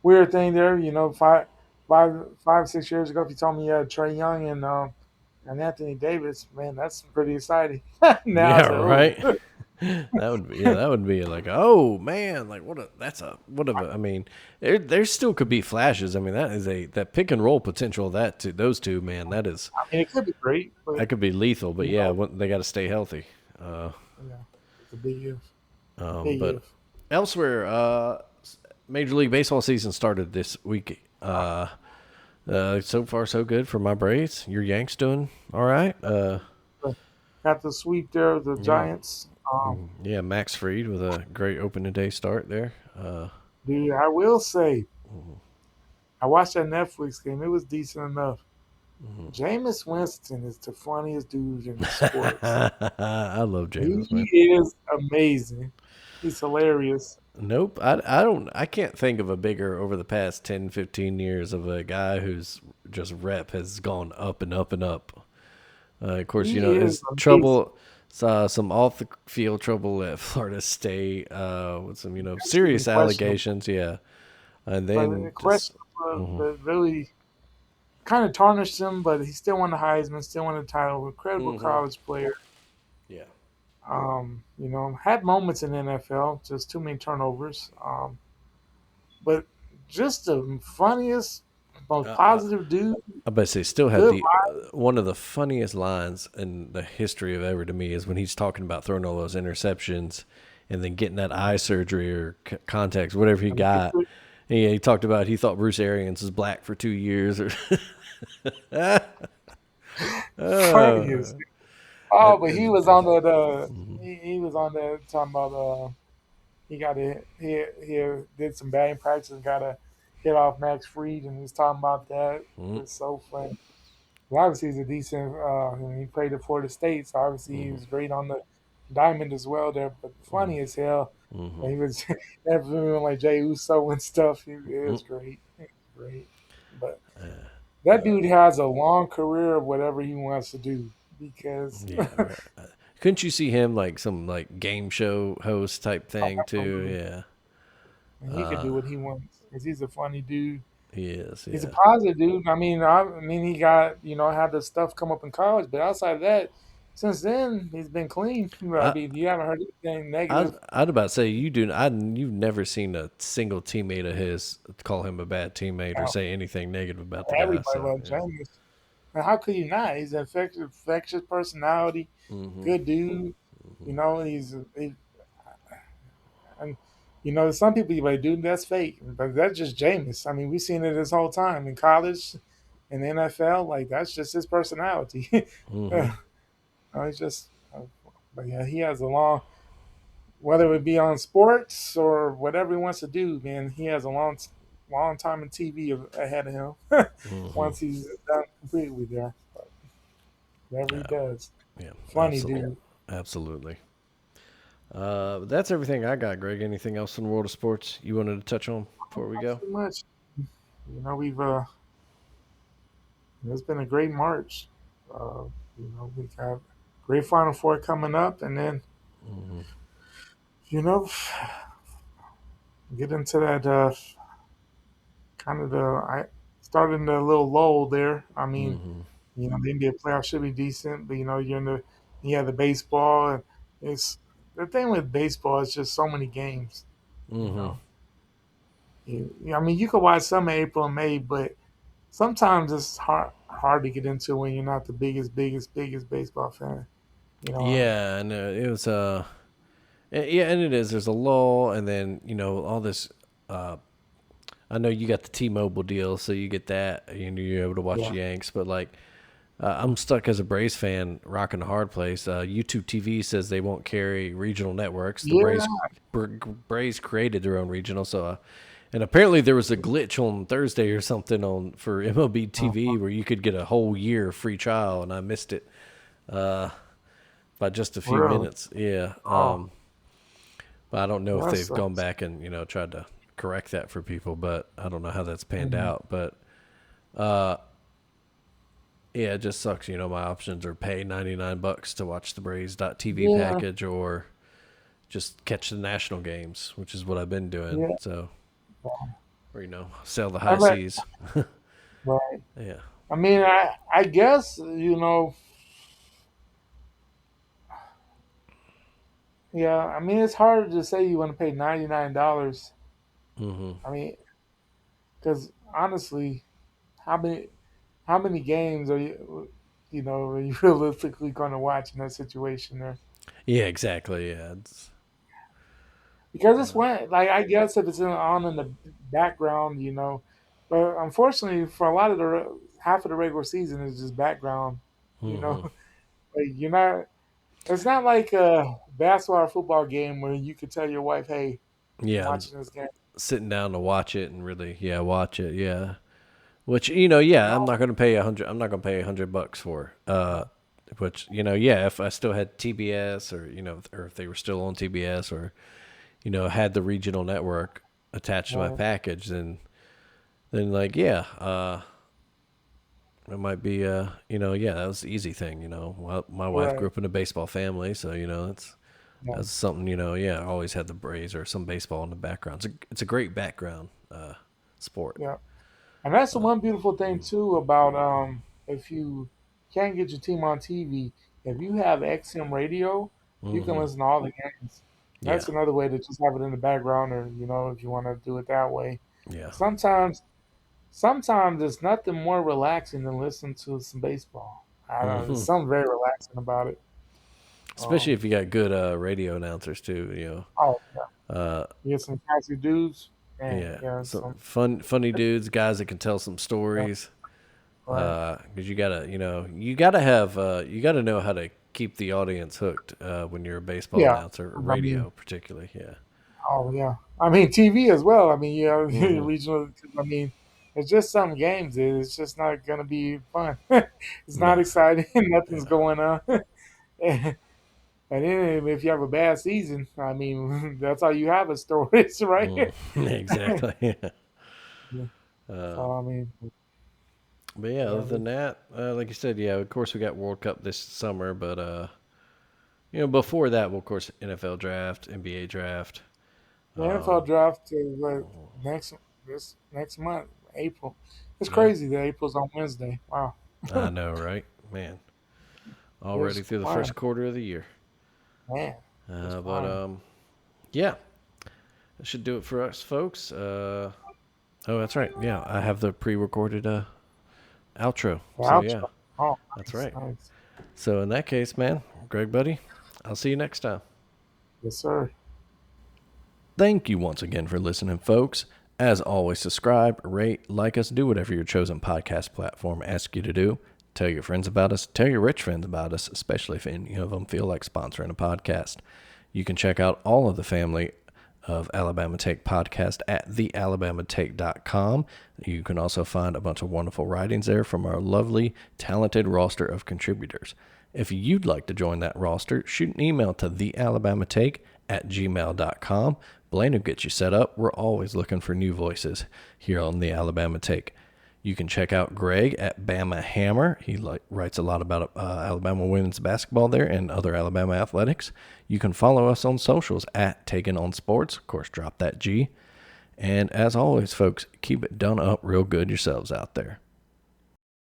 thing there. Five, 6 years ago, if you told me you had Trey Young and Anthony Davis, man, that's pretty exciting. Now I Yeah, say, oh, right. That would be like, oh man, like what a I mean, there still could be flashes. I mean, that pick and roll potential of those two, man, I mean, it could be great, but that could be lethal. But you yeah, know, they got to stay healthy. Uh, yeah, it's a big if, big but if. elsewhere, Major League Baseball season started this week. So far so good for my Braves. Your Yanks doing all right. Got the sweep there of the Yeah, Giants. yeah. Max Fried with a great opening day start there. Dude, I will say, I watched that Netflix game. It was decent enough. Jameis Winston is the funniest dude in sports. I love Jameis, man. He is amazing. He's hilarious. Nope. I can't think of a bigger over the past 10, 15 years of a guy whose just rep has gone up and up and up. Of course, He is his amazing. trouble, some off the field trouble at Florida State, with some, That's even serious questionable. allegations. Yeah. And But then just, questionable, but really kind of tarnished him, but he still won the Heisman, still won the title. Incredible college player. yeah. Had moments in the NFL, just too many turnovers. But just the funniest, most positive dude. I bet say still had Good the one of the funniest lines in the history of ever to me is when he's talking about throwing all those interceptions and then getting that eye surgery or contacts, whatever he got. vibe. He talked about he thought Bruce Arians was black for 2 years. Or Funniest. Oh, and, but he and, was on that. He was on that talking about. He got a he did some batting practice and got a hit off Max Fried, and he was talking about that. It's so funny. Well, obviously, he's a decent. He played at Florida State, so obviously he was great on the diamond as well there. But funny as hell when he was everyone like Jay Uso and stuff. It was great. It was great. But that dude has a long career of whatever he wants to do because yeah, right. Couldn't you see him like some like game show host type thing too? absolutely, Yeah, and he could do what he wants because he's a funny dude. he is. He's a Yeah. positive dude. I mean, he got had the stuff come up in college, but outside of that, since then he's been clean. I I mean, you haven't heard anything I'd, negative. I'd about say you've never seen a single teammate of his call him a bad teammate or Now, say anything negative about the guy. everybody So loves Jameis. And how could you not? He's an infectious personality, good dude. And some people you like, dude, that's fake, but that's just Jameis. I mean, we've seen it this whole time in college, in the NFL. Like that's just his personality. It's just, but yeah, he has a long, whether it be on sports or whatever he wants to do, man, he has a long time in TV ahead of him. Once he's done completely there, but whatever he does, yeah, funny dude. absolutely. That's everything I got, Greg. Anything else in the world of sports you wanted to touch on before we Not go? too much. We've it's been a great March. We got great Final Four coming up, and then you know get into that kind of I starting the little lull there. I mean, the NBA playoffs should be decent, but you have the baseball, and it's the thing with baseball is just so many games. You know, I mean, you can watch some in April and May, but sometimes it's hard to get into when you're not the biggest baseball fan. You know, Yeah, and it was yeah, and it is. There's a lull, and then all this I know you got the T-Mobile deal, so you get that, and you're able to watch the Yanks. But like, I'm stuck as a Braves fan, rocking a hard place. YouTube TV says they won't carry regional networks. The Yeah. Braves created their own regional, so and apparently there was a glitch on Thursday or something for MLB TV where you could get a whole year free trial, and I missed it by just a few Really? minutes. Yeah. Oh, But I don't know if that they've gone sucks. back and tried to correct that for people, but I don't know how that's panned Mhm. out. But yeah, it just sucks. My options are pay $99 to watch the Braves.TV Yeah. package or just catch the national games, which is what I've been doing. Yeah. So, or sail the I high bet. seas. Right. Yeah. I mean, I guess yeah. I mean, it's hard to say you want to pay $99. Hmm. I mean, because honestly, how many how many games are you realistically going to watch in that situation there? Yeah, exactly. Yeah. Because it's when, like, I guess if it's on in the background, but unfortunately for a lot of half of the regular season is just background, you know, Hmm. like you're not. It's not like a basketball or football game where you could tell your wife, "Hey, I'm Yeah, I'm watching this game." sitting down to watch it and really, yeah, watch it. Yeah. Which yeah, I'm No, not going to pay 100. I'm not going to pay $100 for. Which yeah, if I still had TBS or or if they were still on TBS or had the regional network attached to my right, package, then like yeah, it might be yeah, that was the easy thing. My wife grew right, up in a baseball family, so yeah, that's something yeah. I always had the Braves or some baseball in the background. It's a great background sport. yeah. And that's the one beautiful thing too about if you can't get your team on TV, if you have XM radio, you can Hmm. listen to all the games. Yeah. That's another way to just have it in the background, or if you want to do it that way. Yeah. Sometimes, sometimes it's nothing more relaxing than listening to some baseball. I don't know. There's Hmm. something very relaxing about it. Especially Um, if you got good radio announcers too. oh yeah, Uh, you get some classy dudes, and yeah, yeah, some some funny dudes, guys that can tell some yeah, stories. right, Because you gotta have you gotta know how to keep the audience hooked when you're a baseball yeah. announcer or I mean, radio, particularly. Yeah. oh yeah, I mean TV as well. I mean, Hmm. regional. I mean, it's just some games. It's just not gonna be fun. It's not No. exciting. Nothing's Yeah. going on. And then if you have a bad season, I mean, that's all you have is stories, right? Mm. Exactly. Yeah. Yeah. Uh, So I mean, but yeah, other yeah, than that, like you said, yeah, of course we got World Cup this summer, but before that, well, of course, NFL draft, NBA draft. the NFL Um, draft is like next this next month, April. It's yeah, crazy that April's on Wednesday. Wow, I know, right? Man, already just through the flying, first quarter of the year. man, just But flying. yeah, that should do it for us, folks. Oh, that's right. Yeah, I have the pre-recorded outro. The So yeah, outro. Oh, that's nice, right. nice. So in that case, man, Greg, buddy, I'll see you next time. Yes, sir. Thank you once again for listening, folks. As always, subscribe, rate, like us, do whatever your chosen podcast platform asks you to do. Tell your friends about us. Tell your rich friends about us, especially if any of them feel like sponsoring a podcast. You can check out all of the family of Alabama Take podcast at thealabamatake.com. You can also find a bunch of wonderful writings there from our lovely, talented roster of contributors. If you'd like to join that roster, shoot an email to thealabamatake@gmail.com. Blaine will get you set up. We're always looking for new voices here on the Alabama Take. You can check out Greg at Bama Hammer. He writes a lot about Alabama women's basketball there and other Alabama athletics. You can follow us on socials at Taken on Sports. Of course, drop that G. And as always, folks, keep it done up real good yourselves out there.